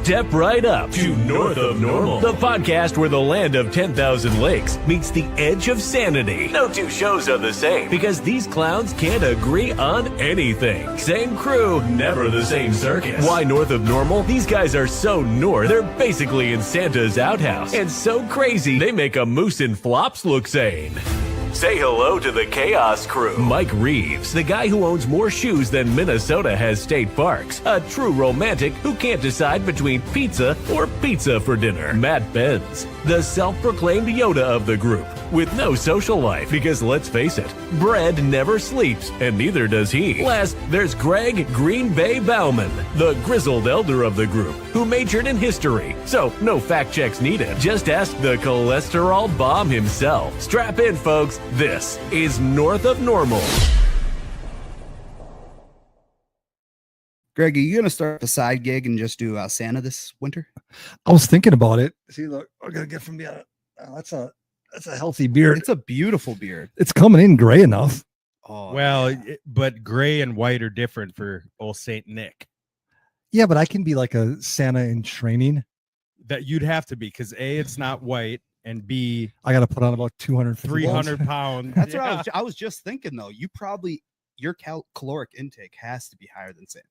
Step right up to North of Normal, the podcast where the land of 10,000 lakes meets the edge of sanity. No two shows are the same because these clowns can't agree on anything. Same crew, never the same circus. Why North of Normal? These guys are so north, they're basically in Santa's outhouse. And so crazy, they make a moose in flops look sane. Say hello to the Chaos Crew. Mike Reeves, the guy who owns more shoes than Minnesota has state parks. A true romantic who can't decide between pizza or pizza for dinner. Matt Benz, the self-proclaimed Yoda of the group, with no social life. Because let's face it, bread never sleeps, and neither does he. Last, there's Greg Green Bay Bauman, the grizzled elder of the group, who majored in history. So no fact checks needed. Just ask the cholesterol bomb himself. Strap in, folks. This is North of Normal. Greg, are you going to start the side gig and just do Santa this winter? I was thinking about it. See, look, we're going to get from the that's a healthy beard. It's a beautiful beard. It's coming in gray enough. Oh, well, yeah. but gray and white are different for old Saint Nick. Yeah, but I can be like a Santa in training. That you'd have to be because A, it's not white, and B, I got to put on about 300 pounds. That's what I was just thinking, though. Your caloric intake has to be higher than Santa.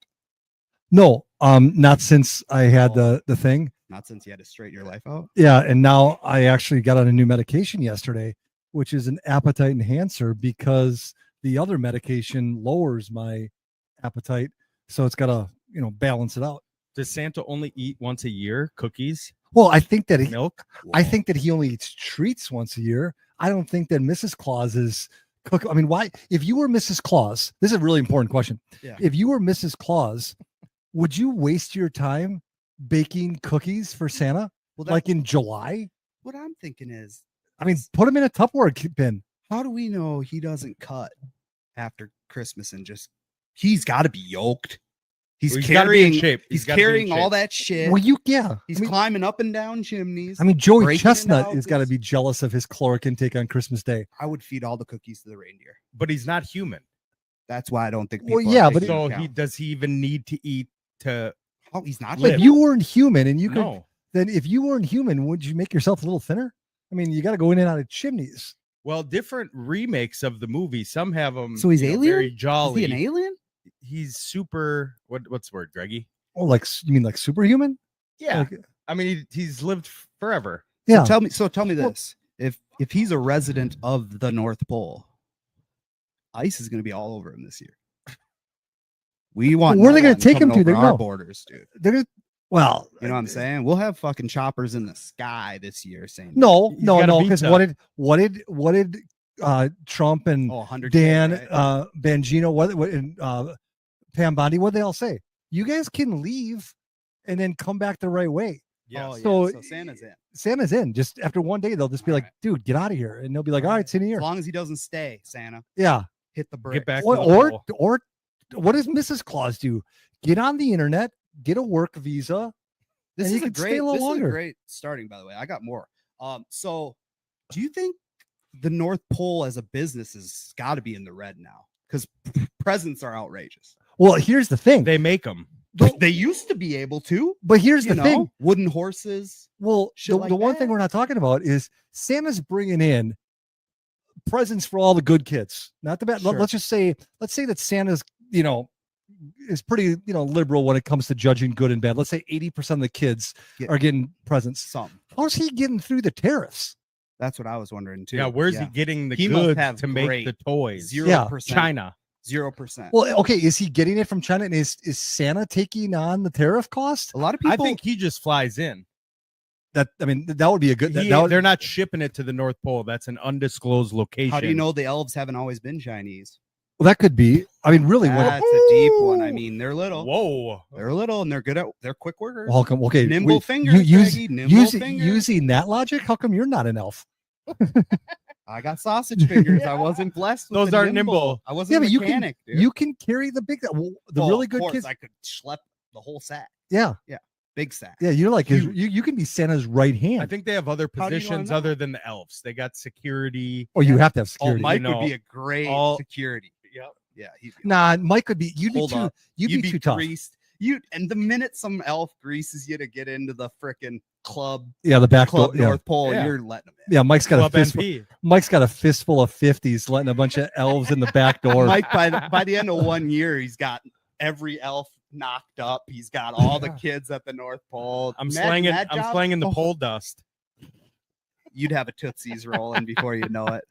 No, not since I had the thing. Not since you had to straighten your life out. Yeah, and now I actually got on a new medication yesterday, which is an appetite enhancer because the other medication lowers my appetite, so it's got to balance it out. Does Santa only eat once a year? Cookies? Well, I think that Milk? I think that he only eats treats once a year. I don't think that Mrs. Claus is cook. I mean, why? If you were Mrs. Claus, this is a really important question. Yeah. If you were Mrs. Claus, would you waste your time baking cookies for Santa, like in July? What I'm thinking is, I mean, put them in a Tupperware bin. how do we know he doesn't cut after Christmas and he's got to be yoked. He's gotta be in carrying shape. He's gotta be in carrying all shape. that shit. Well, yeah. He's climbing up and down chimneys. I mean, Joey breaking Chestnut into has got to houses. be jealous of his caloric intake on Christmas Day. I would feed all the cookies to the reindeer. But he's not human. That's why I don't think. Well, people yeah, are but taking So account. does he even need to eat to Oh, he's not. But if you weren't human and you could, No. then if you weren't human, would you make yourself a little thinner? I mean, you got to go in and out of chimneys. Well, different remakes of the movie. Some have him. So he's alien? Very Is jolly. he an alien? He's super. What's the word, Greggy? Oh, like you mean like superhuman? Yeah. Like, I mean, he's lived forever. yeah. Tell me this: if he's a resident of the North Pole, ice is going to be all over him this year. We want. Where are they going gonna take him to? They're our no. borders, dude. They're gonna, well, You know what I'm saying? We'll have fucking choppers in the sky this year. Saying no, He's got a because pizza. what did Trump and 100 Dan right? Bongino what and Pam Bondi, what they all say? You guys can leave and then come back the right way. Yeah. Oh, yeah. So- So Santa's in. Santa's in. Just after one day, they'll just be All like, right. dude, get out of here. And they'll be like, all right, Santa As here. long as he doesn't stay, Santa, Yeah. hit the brake. Get back. Or, to the or pole. or what does Mrs. Claus do? Get on the internet, get a work visa. This And is you a can stay great. a little This is a longer. great starting. By the way, I got more. So do you think the North Pole as a business has got to be in the red now? Because presents are outrageous. Well, here's the thing. They make them. They used to be able to. But here's You the thing. wooden horses. Well, Shit like the one that. thing we're not talking about is Santa's bringing in presents for all the good kids. Not the bad. Sure. Let's say that Santa's, is pretty, liberal when it comes to judging good and bad. Let's say 80% of the kids Get- are getting presents. Something. How's he getting through the tariffs? That's what I was wondering too. Yeah. Where's he getting the He must goods have to make great the toys? 0%. China. 0%. Well, okay, is he getting it from China? And is Santa taking on the tariff cost? a lot of I people. think he just flies in. That would be a good. They're not shipping it to the North Pole. That's an undisclosed location. How do you know the elves haven't always been Chinese? Well, that could be. I mean, really, That's a deep one. I mean, they're little. Whoa. They're little and they're good at. They're quick workers. Well, how come? Okay, Nimble fingers, Greggy, nimble fingers. using that logic, how come you're not an elf? I got sausage fingers. I wasn't blessed. With Those the are nimble. nimble. I wasn't Yeah, a but mechanic, dude. you can carry the big, the Oh, really of good course, kids. I could schlep the whole sack. Yeah, Big sack. yeah, you're like Huge. you can be Santa's right hand. I think they have other How do you know positions that? other than the elves. They got security. or you have to have Oh, security. Mike know, would be a great all- security. Yep. Yeah. Nah, Mike could be. You'd Hold be too. up. You'd be too tough. greased. And the minute some elf greases you to get into the frickin' club Yeah, the back door. Club Yeah. North Pole, Yeah. you're letting them in. Yeah, Mike's got Club a fistful. NP. Mike's got a fistful of 50s, letting a bunch of elves in the back door. Mike, by the end of 1 year, he's got every elf knocked up. He's got all the kids at the North Pole. I'm Imagine slanging. that I'm job. slanging the Oh, pole dust. You'd have a Tootsie's rolling before you know it.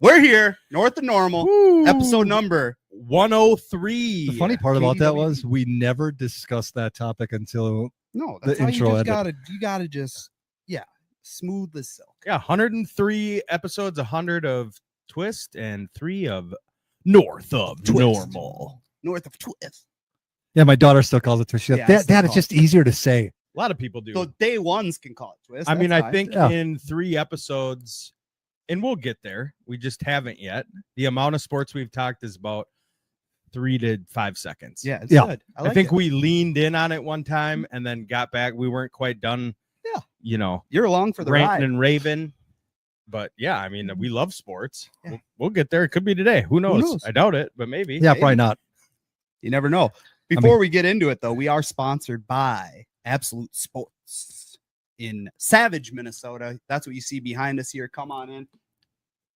We're here, North of Normal, episode number 103. The funny part about that KDWB. was we never discussed that topic until No, The that's how intro you just ended. gotta just smooth as silk. Yeah, 103 episodes, 100 of Twist, and 3 of North of Twist. Normal. North of Twist. yeah, my daughter still calls it Twist. She's like, Yeah, I that still that is call just easier to say. A lot of people do. So day ones can call it Twist. I mean, that's I fine. think Yeah. in 3 episodes, and we'll get there. We just haven't yet. The amount of sports we've talked is about 3 to 5 seconds. yeah, it's Yeah. good. I think we leaned in on it one time and then got back. We weren't quite done. Yeah. You know, you're along for the ranting ride. and raving. But yeah, I mean, we love sports. Yeah. We'll get there. It could be today. Who knows? knows? I doubt it, but maybe. Yeah, Maybe. probably not. You never know. Before we get into it, though, we are sponsored by Absolute Sports in Savage, Minnesota. That's what you see behind us here. Come on in.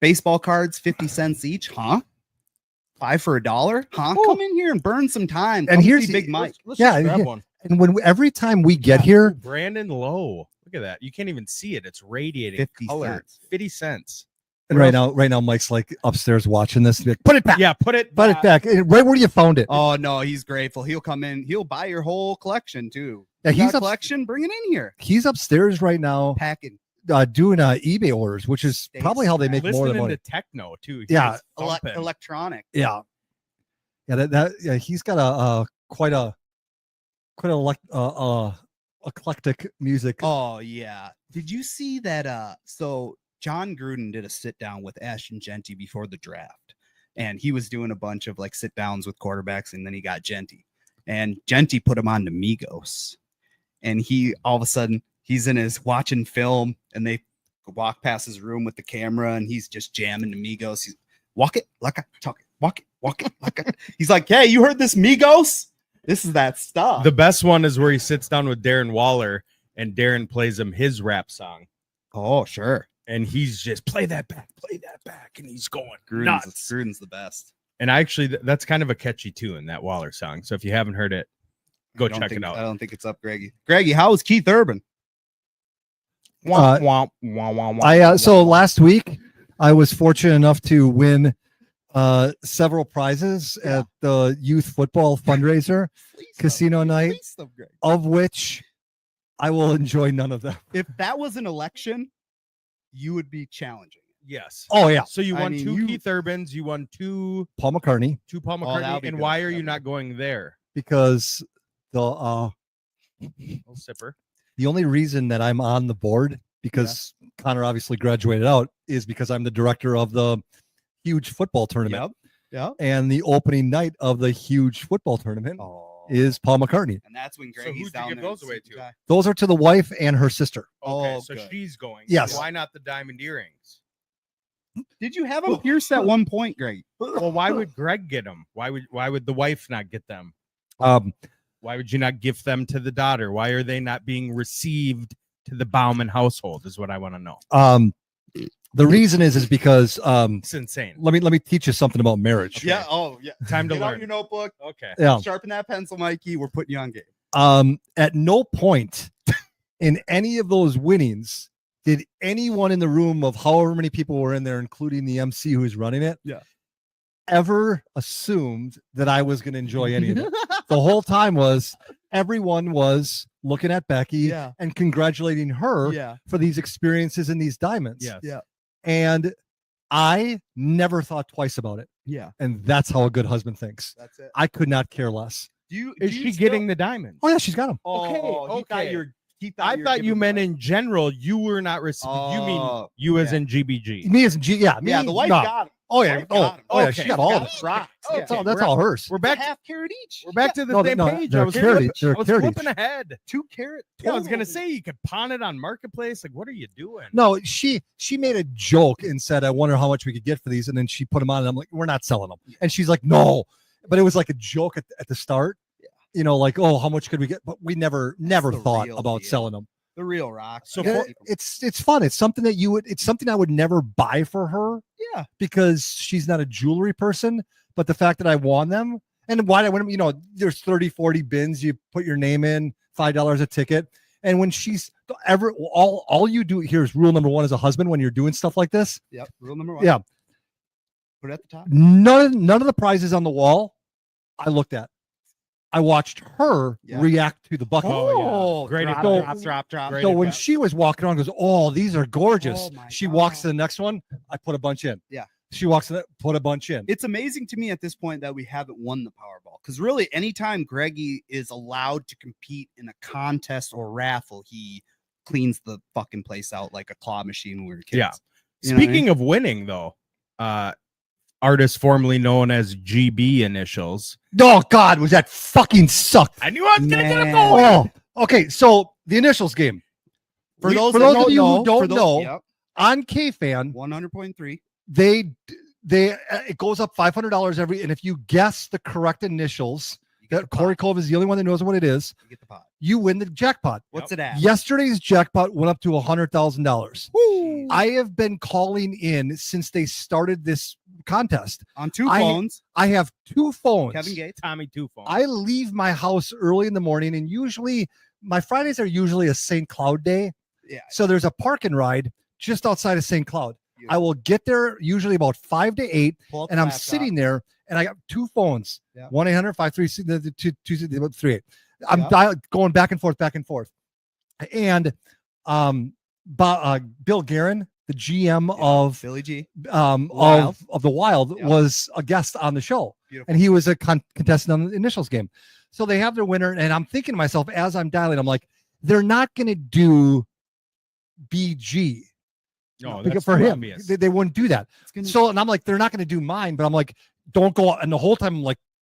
Baseball cards, 50 cents each, huh? 5 for $1, huh? Oh. Come in here and burn some time. And Come here's see the- Big Mike. Let's Yeah, just grab yeah. one. And every time we get Ooh, here, Brandon Lowe. Look at that. You can't even see it. It's radiating 50 color. cents. 50 cents. and right now, Mike's like upstairs watching this. Like, put it back. Yeah, put it Put it back. Right where you found it. Oh, no, he's grateful. He'll come in. He'll buy your whole collection, too. Yeah, You he's got a up- collection. Bring it in here. He's upstairs right now Packing. doing eBay orders, which is Stay probably how they make more Listening than money. to techno too. Yeah. He's thumping. Electronic. Yeah, yeah, he's got a quite eclectic music. Oh yeah. Did you see that? So John Gruden did a sit down with Ashton Genty before the draft, and he was doing a bunch of like sit downs with quarterbacks, and then he got Genty, and Genty put him on to Migos, and he all of a sudden he's in his watching film, and they walk past his room with the camera, and he's just jamming the Migos. He's walk it like I talk it, walk it like I. He's like, hey, you heard this Migos? This is that stuff. The best one is where he sits down with Darren Waller and Darren plays him his rap song. Oh sure. And he's just play that back, and he's going nuts. Gruden's the best. And actually, that's kind of a catchy tune, that Waller song. So if you haven't heard it, go I don't check think- it out. I don't think it's up, Greggy. Greggy, how was Keith Urban? So last week I was fortunate enough to win several prizes Yeah. at the youth football fundraiser, Please Casino them. night. Please them, Greg. of which I will enjoy none of them. If that was an election, you would be challenging. Yes. Oh yeah, So you I won mean, 2 you- Keith Urbans, you won 2 Paul McCartney, Paul that'll McCartney, be and good. why are That'll you be not good. going there? because Little sipper. the only reason that I'm on the board, because Connor obviously graduated out, is because I'm the director of the huge football tournament. Yep. And the opening night of the huge football tournament Oh. is Paul McCartney. And that's when So Greggy's who'd you down give there. those away to? Okay. Those are to the wife and her sister. Okay, Oh, so good. she's going. Yes. Why not the diamond earrings? Did you have him pierced at one point, Greg? Well, why would Greg get them? Why would the wife not get them? Um, Why would you not gift them to the daughter? Why are they not being received to the Bauman household? Is what I want to know. the reason is because It's insane. let me teach you something about marriage. Yeah. Oh, yeah. Time to Get out learn. your notebook. Okay. Yeah. Sharpen that pencil, Mikey. We're putting you on game. At no point in any of those winnings did anyone in the room of however many people were in there, including the MC who was running it, ever assumed that I was going to enjoy any of it. The whole time everyone was looking at Becky Yeah. and congratulating her Yeah. for these experiences and these diamonds. Yes. Yeah. And I never thought twice about it. Yeah. And that's how a good husband thinks. That's it. I could not care less. Do you? Is do you she still- getting the diamonds? Oh yeah, she's got them. Oh, Okay, he thought okay. you're. He I were thought you giving meant away. in general you were not receiving. You mean Oh, you as yeah. in GBG. Me as a G, yeah, me, Yeah, the wife no. got him. Oh yeah, Wife oh, got him. oh yeah, Okay. she got all of Got it. it. Rocked. Okay. That's all, that's we're- all hers. We're Back back. half carat each. We're back to the No, same no, page. they're I was carried- they're I was carried flipping each. ahead. 2 carat. Yeah, I was gonna totally. say you could pawn it on marketplace. Like, what are you doing? No, she made a joke and said, "I wonder how much we could get for these," and then she put them on, and I'm like, "We're not selling them." And she's like, "No," but it was like a joke at the start. you know, like, oh, how much could we get? But we never the thought real about deal. selling them. The real rock. So Yeah, it's fun. It's something that it's something I would never buy for her yeah. because she's not a jewelry person. But the fact that I won them, and why I win them, you know, there's 30, 40 bins. You put your name in, $5 a ticket. And when she's all you do here is rule number one as a husband when you're doing stuff like this. Yep. Rule number 1. Yeah. Put it at the top. None of the prizes on the wall I looked at. I watched her Yeah. react to the bucket. Oh, yeah. Great drop, advice. drop. Great So when advice. she was walking around, goes, "Oh, these are gorgeous." Oh my She walks to God. the next one. I put a bunch in. Yeah. She walks to the, put a bunch in. It's amazing to me at this point that we haven't won the Powerball because really, anytime Greggy is allowed to compete in a contest or raffle, he cleans the fucking place out like a claw machine when we were kids. Yeah. You know what I mean? Speaking of winning, though, artist formerly known as GB initials. Oh God, was that fucking sucked? I knew I was gonna get a Man. goal. Oh, okay. So the initials game. For those of that you who for don't those- know, yep, on KFan, 100.3. they it goes up $500 every, and if you guess the correct initials, You get, that Corey Cove is the only one that knows what it is, you get the pot. you win the jackpot. What's it at? Yesterday's jackpot went up to $100,000. Woo! I have been calling in since they started this contest. On 2 I- phones. I have 2 phones. Kevin Gates. Tommy Two Phone. I leave my house early in the morning, and usually my Fridays are usually a St. Cloud day. Yeah. So there's a park and ride just outside of St. Cloud. I Beautiful. will get there usually about 5 to 8, Pull up and the I'm laptop. sitting there, and I got 2 phones, Yeah. 1-800-536-238. I'm Yeah. going back and forth, and Bill Guerin, the GM of Billy G. of the Wild, Yeah. was a guest on the show, Beautiful. and he was a contestant on the initials game. So they have their winner, and I'm thinking to myself as I'm dialing, I'm like, they're not going to do BG. No, Because that's for too him, obvious. they wouldn't do that. It's gonna- So, and I'm like, they're not going to do mine, but I'm like, don't go. And the whole time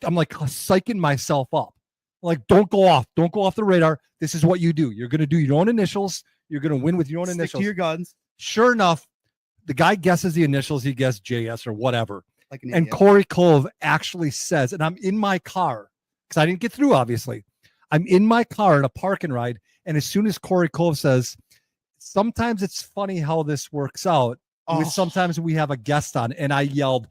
I'm like psyching myself up. Like, don't go off the radar. This is what you do. You're going to do your own initials. You're going to win with your own Stick initials. to your guns. Sure enough, the guy guesses the initials. He guessed JS or whatever. Like an And idiot. Corey Cove actually says, and I'm in my car because I didn't get through, obviously. I'm in my car in a park and ride. And as soon as Corey Cove says, sometimes it's funny how this works out. Oh. Sometimes we have a guest on, and I yelled,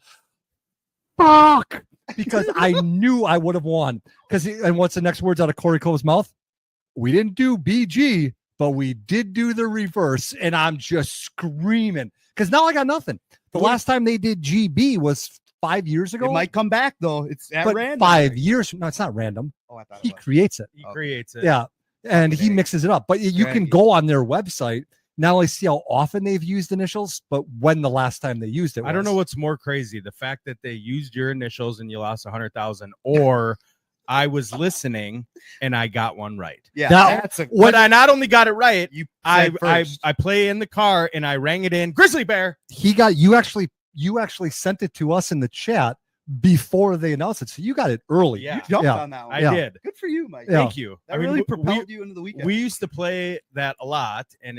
fuck, because I knew I would have won. And what's the next words out of Corey Cove's mouth? We didn't do BG, but we did do the reverse. And I'm just screaming because now I got nothing. The last time they did GB was 5 years ago. It might come back though. It's at but random. 5 years from now, it's not random. Oh, I thought He it was. creates it. He Okay. creates it. Yeah. And he Okay. mixes it up. But you can Right. go on their website, not only see how often they've used initials, but when the last time they used it was. I don't know what's more crazy: the fact that they used your initials and you lost 100,000, or I was listening and I got one right. Yeah, That- that's a When I not only got it right, you I said I first. I play in the car and I rang it in. Grizzly Bear. He got you actually sent it to us in the chat before they announced it. So you got it early. Yeah. You jumped Yeah. on that one. I Yeah. did. Good for you, Mike. Yeah. Thank you. That I mean, really we- propelled you into the weekend. we used to play that a lot, and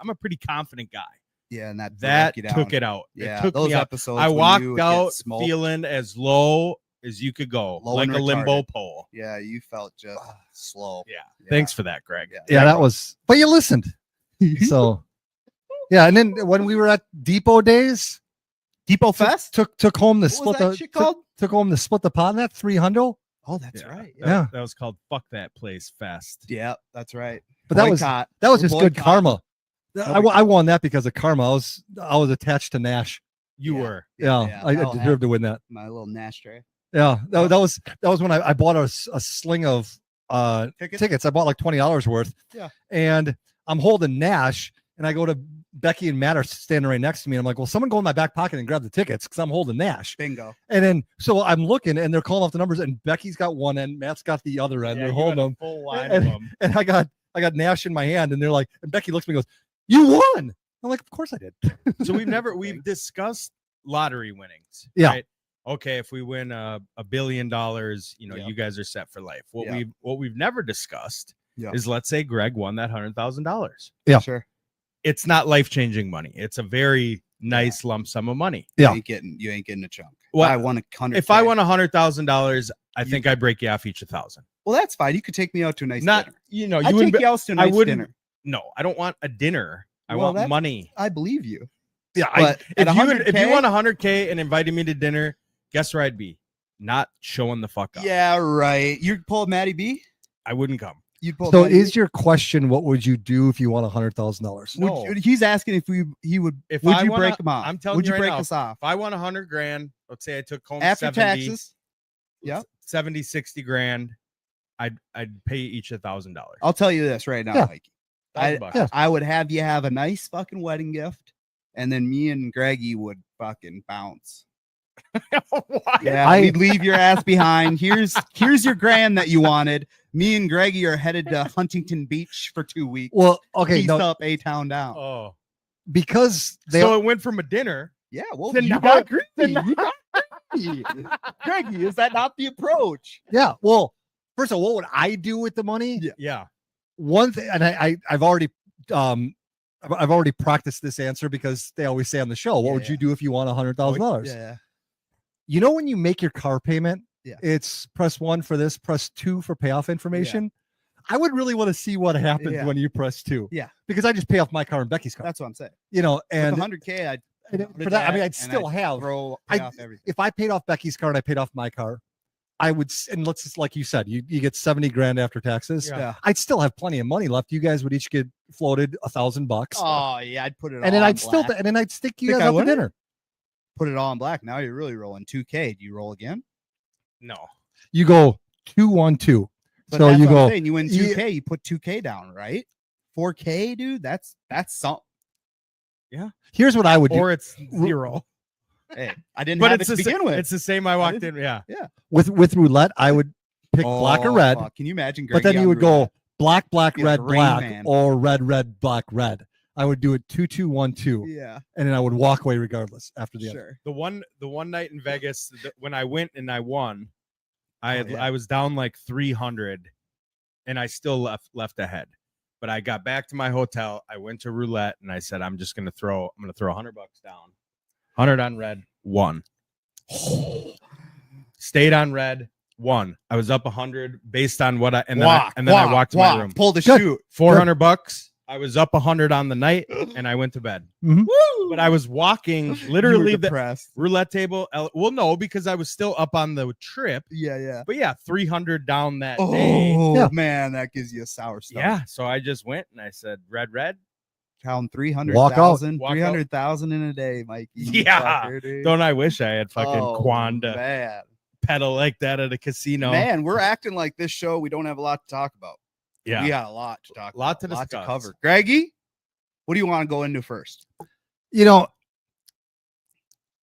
I'm a pretty confident guy. yeah, and that That broke you took down. it out. Yeah, It took those me out. episodes. I when walked you would get out smoked. feeling as low as you could go, Low like and a limbo retarded. pole. Yeah, you felt just slow. Yeah. Thanks for that, Greg. Yeah. Yeah, that was, but you listened. So yeah, and then when we were at Depot Days, Depot Fest. took home the What split was that the shit called? took home the split the pot in that 300. Oh, that's Yeah. right. That, Yeah. that was called Fuck That Place Fest. Yeah, that's right. But that was Boycott. just good Boycott. karma. Nobody- I won that because of karma. I was attached to Nash. You Yeah. were. Yeah, I that'll deserved to win that. My little Nash tray. Yeah, that was when I bought a sling of tickets. I bought like $20 worth. Yeah. And I'm holding Nash, and I go to Becky and Matt are standing right next to me. And I'm like, well, someone go in my back pocket and grab the tickets because I'm holding Nash. Bingo. And then so I'm looking, and they're calling off the numbers, and Becky's got one end, Matt's got the other end. Yeah, They're you had holding a them, full line of them. and I got Nash in my hand, and they're like, and Becky looks at me and goes, "You won." I'm like, "Of course I did." So we've discussed lottery winnings. Yeah. Right? Okay, if we win $1 billion, Yeah. you guys are set for life. What Yeah. we've never discussed Yeah. is, let's say Greg won that $100,000. Yeah. Sure. It's not life-changing money. It's a very nice lump sum of money. Yeah. You ain't getting a chunk. Well, I won 100. if I won $100,000, I think I break you off each 1,000. well, that's fine. You could take me out to a nice Not, dinner. you know, I'd you take would. you out to a I nice wouldn't. dinner. No, I don't want a dinner. I Well, want that's- money. I believe you. Yeah, But at if you won 100K? 100K and invited me to dinner, guess where I'd be? Not showing the fuck up. Yeah, right. You'd pull Matty B. I wouldn't come. You'd pull. So Matty is B? your question, what would you do if you won $100,000? No. He's asking if he would. If would I you wanna- break him off? I'm telling would you you right break now, us off If I won 100 grand, let's say I took home after 70, taxes? Yeah. 70, 60 grand, I'd pay each $1,000. I'll tell you this right now, Yeah. Mikey. I, Yeah. I would have you have a nice fucking wedding gift, and then me and Greggy would fucking bounce. Yeah, we'd leave your ass behind. Here's your grand that you wanted. Me and Greggy are headed to Huntington Beach for 2 weeks. Well, okay, Piece no, up, a town down. Oh, because they so it went from a dinner. Yeah, well, Then you now- got greedy. then now- You got greedy. Greggy, is that not the approach? yeah, well, first of all, what would I do with the money? Yeah. Yeah. One thing, and I've already I've already practiced this answer because they always say on the show, what Yeah, would you do if you won $100,000? Yeah. You know, when you make your car payment, Yeah. it's press 1 for this, press 2 for payoff information. I would really want to see what happens Yeah. when you press 2. Yeah. Because I just pay off my car and Becky's car. That's what I'm saying. You know, With and 100K, I'd for that, I mean, I'd and still have. throw I- pay off everything. If I paid off Becky's car and I paid off my car, I would, and let's just like you said, you get 70 grand after taxes. Yeah. Yeah. I'd still have plenty of money left. You guys would each get floated $1,000. Oh yeah, I'd put it. and then all I'd in still, black. and then I'd stick you Think guys I out to would? dinner. Put it all in black. Now you're really rolling 2K. Do you roll again? No. You go 2-1-2. But So that's you what I'm go, saying. You win yeah. 2K, you put 2K down, right? 4K, dude. That's something. here's what I would do. Or it's zero. Hey, I didn't But have it's it to the, begin with. it's the same I walked in. Yeah. With roulette, I would pick black or Oh, red, fuck. Can you imagine? but then Greggy you on would go roulette? black, black, Be like red, Rain black, Man. or red, red, black, red. I would do it 2-2-1-2, Yeah, and then I would walk away regardless after the end. sure. The one night in Vegas when I went and I won, Oh, yeah. I was down like 300 and I still left ahead. But I got back to my hotel. I went to roulette and I said, I'm going to throw $100 down. 100 on red, won. Stayed on red, won. I was up 100 based on what I and then I walked to my room. Pull the Good. shoot. $400. I was up 100 on the night and I went to bed. Mhm. Woo! But I was walking You were literally the depressed. roulette table. Well, no, because I was still up on the trip. Yeah, yeah. But yeah, 300 down that day. Oh Yeah. man, that gives you a sour stomach. Yeah. So I just went and I said, red. Count Walk out. 300,000, Walk out. 300,000 in a day, Mikey. you Yeah. fucker, dude. Don't I wish I had fucking Oh, Quanda man. pedal like that at a casino. Man, we're acting like this show. We don't have a lot to talk about. Yeah. We got a lot to talk Lot to about. Lot to discuss. cover. Greggy, what do you want to go into first? You know,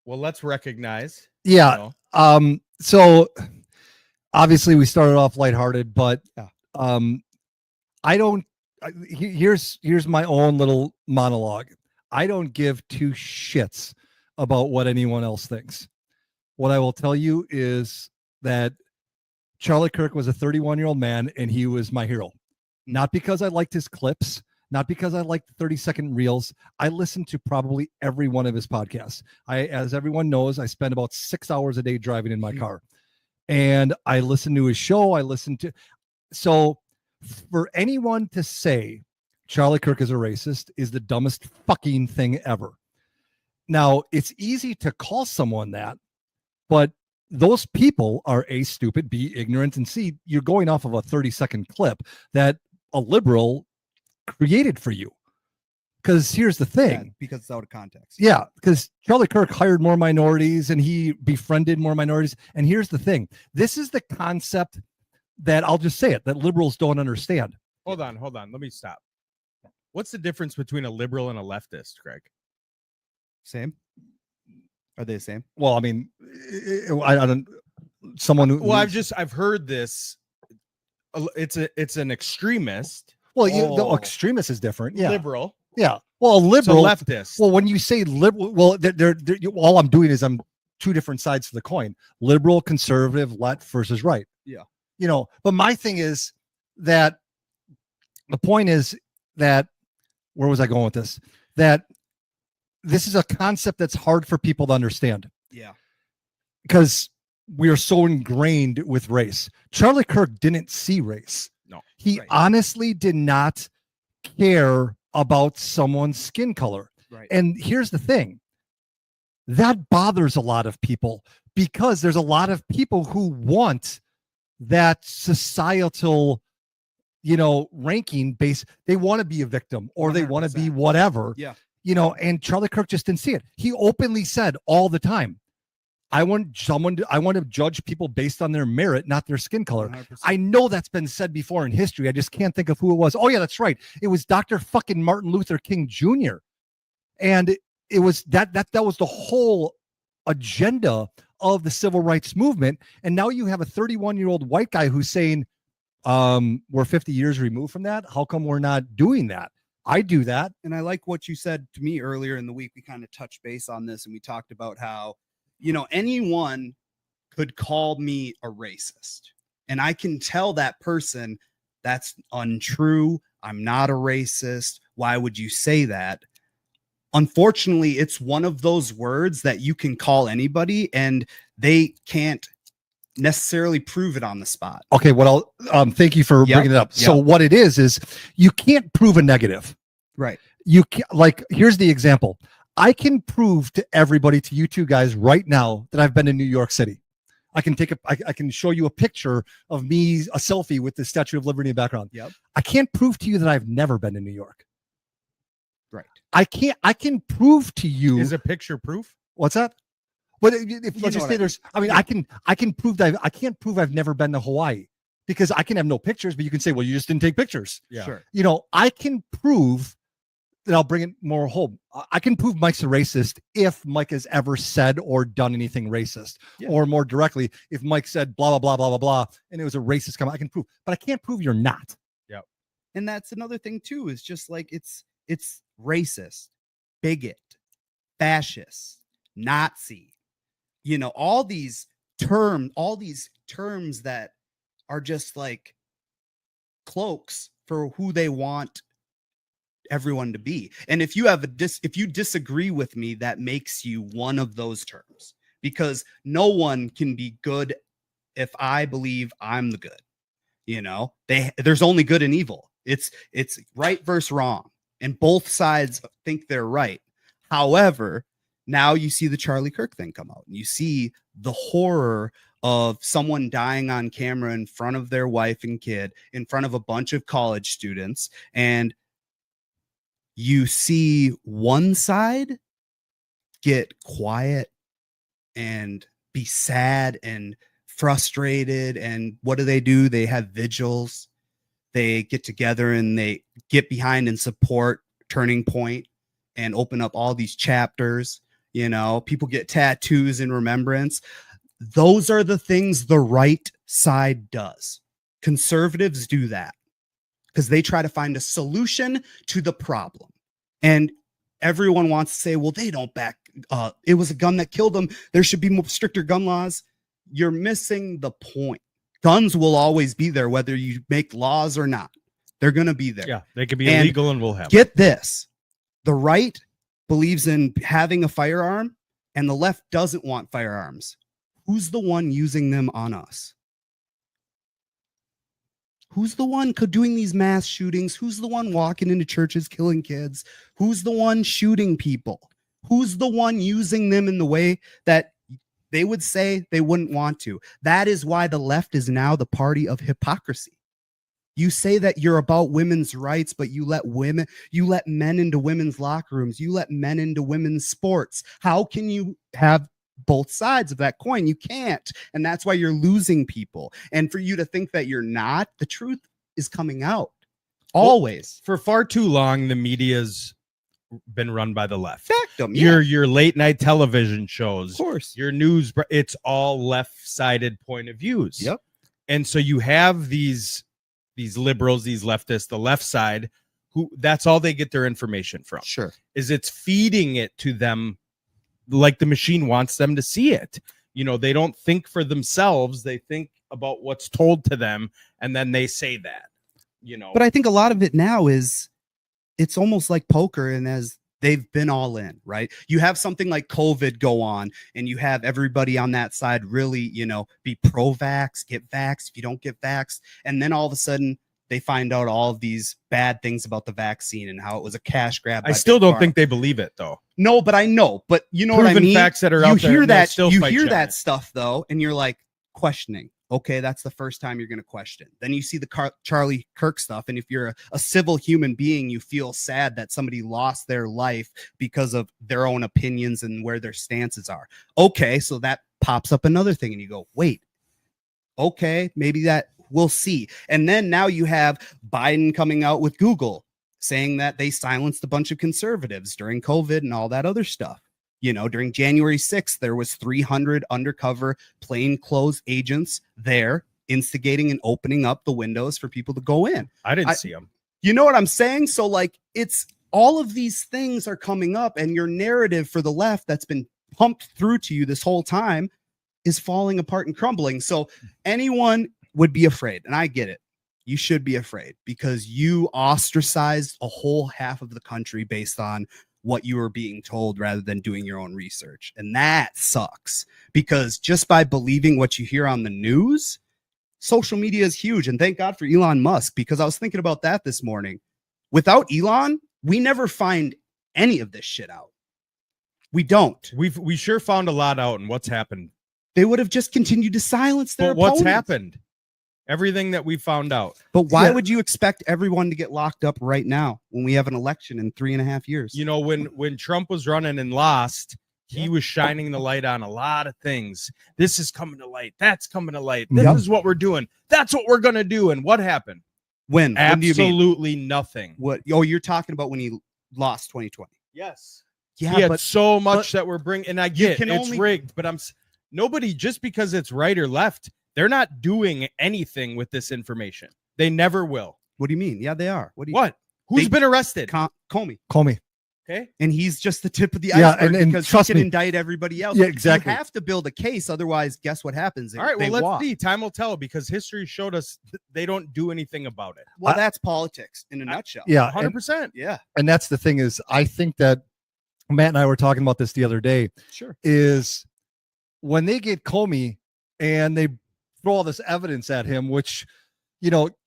Well, let's recognize. yeah. you know, So obviously we started off lighthearted, but Yeah. I don't. Here's my own little monologue. I don't give two shits about what anyone else thinks. What I will tell you is that Charlie Kirk was a 31-year-old man, and he was my hero. Not because I liked his clips, not because I liked the 30-second reels. I listened to probably every one of his podcasts. As everyone knows, I spend about 6 hours a day driving in my car, and I listen to his show. So for anyone to say Charlie Kirk is a racist is the dumbest fucking thing ever. Now, it's easy to call someone that, but those people are A, stupid, B, ignorant, and C, you're going off of a 30-second clip that a liberal created for you. Because here's the Yeah, thing. because it's out of context. Yeah, because Charlie Kirk hired more minorities and he befriended more minorities. And here's the thing. This is the concept that I'll just say it, that liberals don't understand. hold on. Let me stop. What's the difference between a liberal and a leftist, Greg? Same. Are they the same? Well, I mean, I don't, someone who, Well, I've heard this. It's an extremist, well, Oh. the extremist is different. Yeah. liberal, Yeah. Well, a so liberal, leftist. well, when you say liberal, well, all I'm doing is I'm two different sides to the coin: liberal, conservative, left versus right. Yeah. You know, but my thing is that the point is that where was I going with this? That this is a concept that's hard for people to understand. Yeah. because we are so ingrained with race. Charlie Kirk didn't see race. No. He Right. honestly did not care about someone's skin color. Right. And here's the thing. That bothers a lot of people because there's a lot of people who want that societal, ranking base. They want to be a victim or they want to be 100%. whatever. Yeah. And Charlie Kirk just didn't see it. He openly said all the time, I want to judge people based on their merit, not their skin color. 100%. I know that's been said before in history. I just can't think of who it was. Oh yeah, that's right. It was Dr. fucking Martin Luther King Jr. And it was that was the whole agenda of the civil rights movement. And now you have a 31-year-old white guy who's saying, we're 50 years removed from that. How come we're not doing that? I do that. And I like what you said to me earlier in the week. We kind of touched base on this and we talked about how, anyone could call me a racist. And I can tell that person that's untrue. I'm not a racist. Why would you say that? Unfortunately, it's one of those words that you can call anybody and they can't necessarily prove it on the spot. Okay, well, thank you for Yep, bringing it up. So what it is you can't prove a negative. Right. You can, here's the example. I can prove to everybody, to you two guys right now, that I've been in New York City. I can I can show you a picture of me, a selfie with the Statue of Liberty in the background. Yep. I can't prove to you that I've never been to New York. Right. I can prove to you. Is a picture proof? What's that? But if You let's know just what say I there's, I mean, I can prove that I can't prove I've never been to Hawaii because I can have no pictures, but you can say, well, you just didn't take pictures. Yeah. Sure. I can prove that. I'll bring it more home. I can prove Mike's a racist if Mike has ever said or done anything racist, or more directly, if Mike said blah, blah, blah, blah, blah, blah, and it was a racist comment, I can prove, but I can't prove you're not. Yep. And that's another thing too, is just like it's racist, bigot, fascist, Nazi, all these terms that are just like cloaks for who they want everyone to be. And if you have if you disagree with me, that makes you one of those terms, because no one can be good if I believe I'm the good. There's only good and evil. It's right versus wrong, and both sides think they're right. However, now you see the Charlie Kirk thing come out, and you see the horror of someone dying on camera in front of their wife and kid, in front of a bunch of college students, and you see one side get quiet and be sad and frustrated. And what do? They have vigils. They get together and they get behind and support Turning Point and open up all these chapters. People get tattoos in remembrance. Those are the things the right side does. Conservatives do that because they try to find a solution to the problem. And everyone wants to say, well, they don't it was a gun that killed them. There should be more stricter gun laws. You're missing the point. Guns will always be there, whether you make laws or not. They're going to be there. Yeah, they could be And illegal and we'll have Get this. The right believes in having a firearm and the left doesn't want firearms. Who's the one using them on us? Who's the one doing these mass shootings? Who's the one walking into churches, killing kids? Who's the one shooting people? Who's the one using them in the way that they would say they wouldn't want to? That is why the left is now the party of hypocrisy. You say that you're about women's rights, but you let men into women's locker rooms. You let men into women's sports. How can you have both sides of that coin? You can't. And that's why you're losing people. And for you to think that you're not, the truth is coming out always. For far too long, the media's been run by the left. Factum, yeah. Your late night television shows, Of course. your news, it's all left-sided point of views. Yep. And so you have these liberals, these leftists, the left side, who that's all they get their information from. Sure. Is it's feeding it to them like the machine wants them to see it. They don't think for themselves. They think about what's told to them, and then they say that. But I think a lot of it now is it's almost like poker. And as They've been all in, right? You have something like COVID go on, and you have everybody on that side really, be pro-vax, get vaxxed if you don't get vaxxed. And then all of a sudden, they find out all of these bad things about the vaccine and how it was a cash grab. I still Big don't Pharma. think they believe it, though. No, but I know. But you know what I Proven mean? facts that are You out there, hear and they'll that, still you fight hear you on that it. stuff, though, and you're like questioning. Okay, that's the first time you're going to question. Then you see the Charlie Kirk stuff. And if you're a civil human being, you feel sad that somebody lost their life because of their own opinions and where their stances are. Okay, so that pops up another thing. And you go, wait, okay, maybe that we'll see. And then now you have Biden coming out with Google saying that they silenced a bunch of conservatives during COVID and all that other stuff. During January 6th, there was 300 undercover plainclothes agents there instigating and opening up the windows for people to go in. I didn't see them. You know what I'm saying? So like it's all of these things are coming up, and your narrative for the left that's been pumped through to you this whole time is falling apart and crumbling. So anyone would be afraid, and I get it. You should be afraid because you ostracized a whole half of the country based on what you were being told rather than doing your own research. And that sucks because just by believing what you hear on the news, social media is huge. And thank God for Elon Musk, because I was thinking about that this morning. Without Elon, we never find any of this shit out. We don't. We sure found a lot out, and what's happened. They would have just continued to silence their But what's opponents. happened? Everything that we found out. But why Yeah. would you expect everyone to get locked up right now when we have an election in 3.5 years? When Trump was running and lost, he was shining the light on a lot of things. This is coming to light. That's coming to light. This Yep. is what we're doing. That's what we're gonna do. And what happened? When do you mean? Absolutely nothing. What? Oh, you're talking about when he lost 2020. Yes. Yeah, he had but so much that we're bringing, and I get can it's only- rigged, but nobody, just because it's right or left, they're not doing anything with this information. They never will. what do you mean? Yeah, they are. What do you? What? Who's They- been arrested? Comey. Call me. Okay. And he's just the tip of the Yeah, iceberg and because he trust can me. indict everybody else. Yeah, exactly. You have to build a case, otherwise, guess what happens? All right. Well, They let's walk. see. Time will tell, because history showed us they don't do anything about it. Well, that's politics in a nutshell. Yeah. 100%. Yeah, And that's the thing is, I think that Matt and I were talking about this the other day, sure. is when they get Comey and they throw all this evidence at him, which,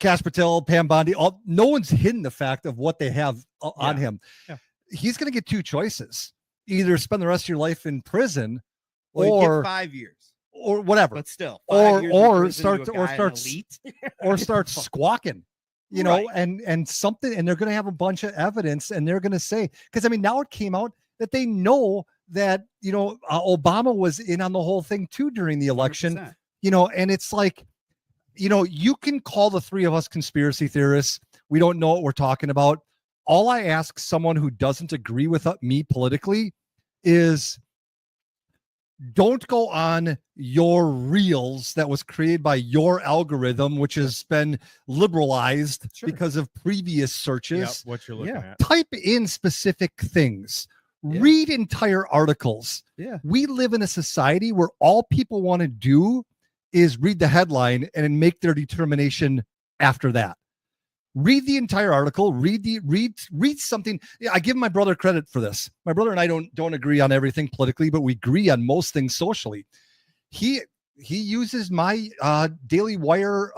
Kash Patel, Pam Bondi, no one's hidden the fact of what they have on him. Yeah. He's going to get two choices: either spend the rest of your life in prison, Well, you or get 5 years, whatever, but still, or 5 years in or prison start to a or guy in starts elite. or start squawking, Right. and something, and they're going to have a bunch of evidence, and they're going to say, because now it came out that they know that Obama was in on the whole thing too during the election. 100%. And it's like, you can call the three of us conspiracy theorists. We don't know what we're talking about. All I ask someone who doesn't agree with me politically is, don't go on your reels that was created by your algorithm, which has been liberalized Sure. because of previous searches. Yep, what you're looking at. Type in specific things. Yeah. Read entire articles. Yeah. We live in a society where all people want to do is read the headline and then make their determination after that. Read the entire article. Read something. I give my brother credit for this. My brother and I don't agree on everything politically, but we agree on most things socially. He uses my Daily Wire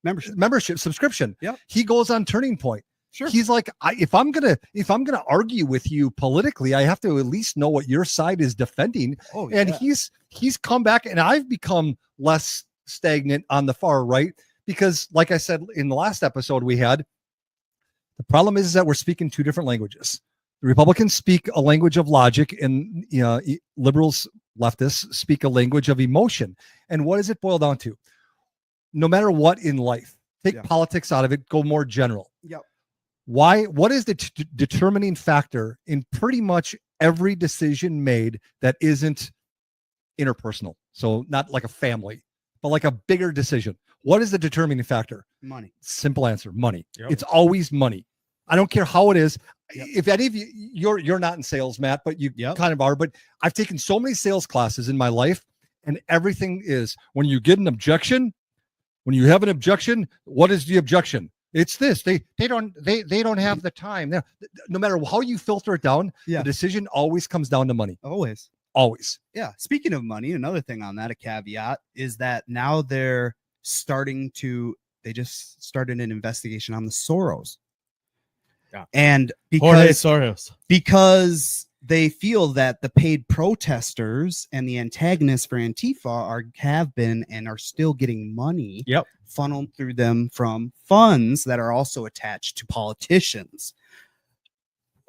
membership subscription. Yep. He goes on Turning Point. Sure. He's like, if I'm gonna argue with you politically, I have to at least know what your side is defending. Oh, And yeah. he's come back, and I've become less stagnant on the far right, because, like I said in the last episode we had, the problem is that we're speaking two different languages. The Republicans speak a language of logic, and liberals, leftists speak a language of emotion. And what does it boil down to? No matter what in life, take Yeah. politics out of it, go more general. Yep. What is the determining factor in pretty much every decision made that isn't interpersonal? So not like a family, but like a bigger decision. What is the determining factor? Money. Simple answer: money. Yep. It's always money. I don't care how it is. Yep. If any of you're not in sales, Matt, but you Yep. kind of are. But I've taken so many sales classes in my life, and everything is, when you get an objection, when you have an objection, what is the objection? It's this. They don't have the time. No matter how you filter it down, Yeah. the decision always comes down to money. Always. Always. Yeah. Speaking of money, another thing on that, a caveat is that now they just started an investigation on the Soros. Yeah. And Jorge Soros. because they feel that the paid protesters and the antagonists for Antifa have been and are still getting money Yep. funneled through them from funds that are also attached to politicians.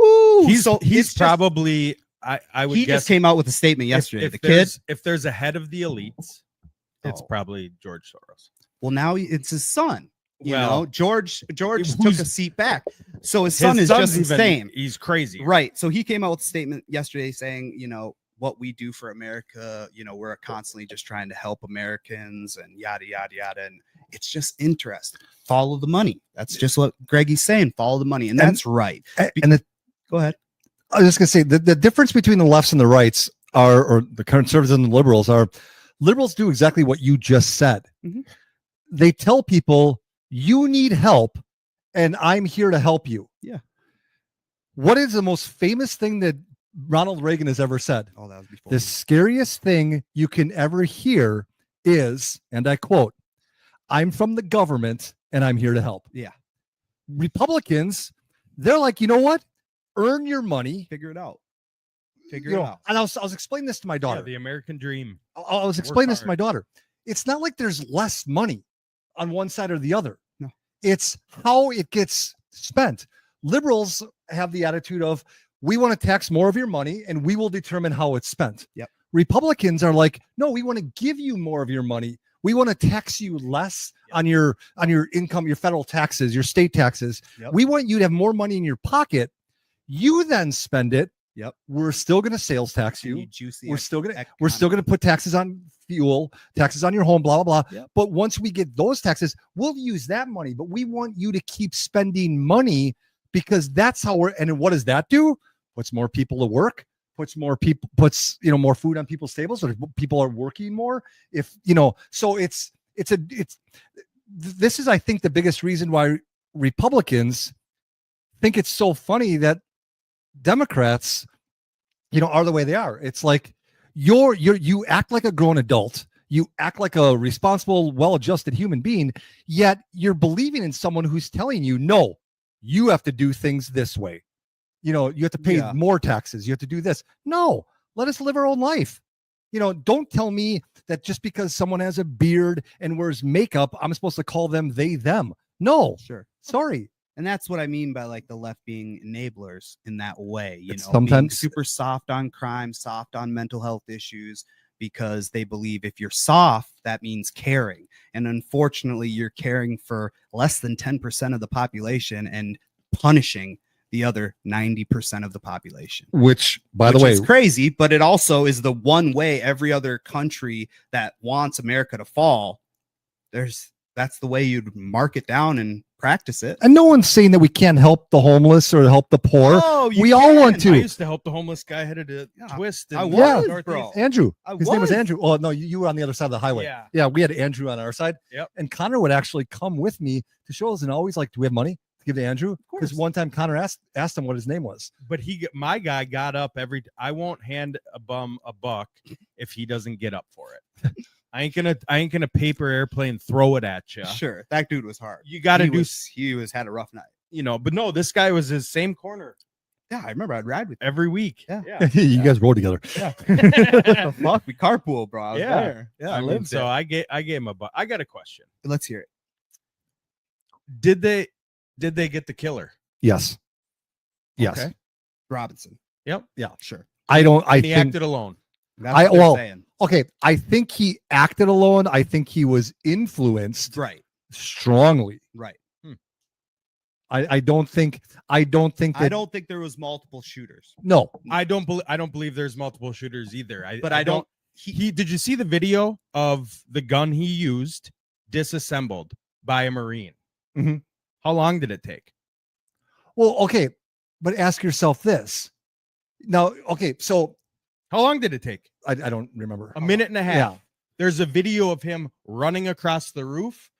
Ooh, He's so he's probably I would he guess just came out with a statement yesterday. If the kid, if there's a head of the elites, it's Oh. probably George Soros. well, now it's his son. You Well, know, George took who's- a seat back, so his son is son's just insane. He's crazy. Right. So he came out with a statement yesterday saying, you know, what we do for America, you know, we're constantly just trying to help Americans and yada, yada, yada. And it's just interesting. Follow the money. That's just what Greggy's saying. Follow the money. And that's right. Go ahead. I was just gonna say the difference between the lefts and the rights or the conservatives and the liberals do exactly what you just said. Mhm. They tell people you need help and I'm here to help you. Yeah. What is the most famous thing that Ronald Reagan has ever said? Oh, that was before. The scariest thing you can ever hear is, and I quote, I'm from the government and I'm here to help. Yeah. Republicans, they're like, you know what? Earn your money. Figure it out. You know, and I was explaining this to my Yeah, daughter. the American dream. I was Work explaining this to hard. my daughter. It's not like there's less money on one side or the other. No. It's how it gets spent. Liberals have the attitude of, we want to tax more of your money and we will determine how it's spent. Yep. Republicans are like, no, we want to give you more of your money. We want to tax you less on your income, your federal taxes, your state taxes. Yep. We want you to have more money in your pocket. You then spend it. Yep. We're still going to sales tax And you. juicy We're still going to put taxes on fuel, taxes on your home, blah, blah, blah. Yep. But once we get those taxes, we'll use that money. But we want you to keep spending money because that's how and what does that do? Puts more people to work, puts more food on people's tables, or people are working more. So this is, I think, the biggest reason why Republicans think it's so funny that Democrats, are the way they are. It's like you act like a grown adult, you act like a responsible, well-adjusted human being, yet you're believing in someone who's telling you, no, you have to do things this way. You have to pay more taxes. You have to do this. No, let us live our own life. Don't tell me that just because someone has a beard and wears makeup, I'm supposed to call them they, them. No, Sure. sorry. And that's what I mean by like the left being enablers in that way, It's being sometimes- super soft on crime, soft on mental health issues, because they believe if you're soft, that means caring. And unfortunately, you're caring for less than 10% of the population and punishing the other 90% of the population. Which, by the Which way, is crazy, but it also is the one way every other country that wants America to fall, that's the way you'd mark it down and practice it. and no one's saying that we can't help the homeless or help the poor. Oh, you we all want can. I to. used to help the homeless guy headed to Yeah, Twist. I in was, Northeast. bro. Andrew. I His name was was. Andrew. Oh, no, you were on the other side of the highway. Yeah. We had Andrew on our side. Yep. And Connor would actually come with me to show us and always like, do we have money to give to Andrew? Because course. one time Connor asked him what his name was. But my guy got up I won't hand a bum a buck if he doesn't get up for it. I ain't gonna paper airplane throw it at you. Sure, that dude was hard. You got to do, He had a rough night. but no, this guy was his same corner Yeah, I remember I'd ride with him. every week. Yeah. You guys rode together. The fuck, we carpool, bro. I was Yeah. there. Yeah, I I mean, lived so there. I gave him a buck. I got a question. Let's hear it. Did they get the killer? Yes. Yes. Okay. Robinson. Yep. Yeah. Sure. I And he think acted alone. That's what they're saying. okay. I think he acted alone. I think he was influenced Right. strongly. Right. I don't think I that don't think there was multiple shooters. no. I don't believe there's multiple shooters either. But I don't. He did you see the video of the gun he used disassembled by a Marine? Mhm. How long did it take? Well, okay, but ask yourself this. Now, okay, so How long did it take? I don't remember. A minute and a half. Yeah. There's a video of him running across the roof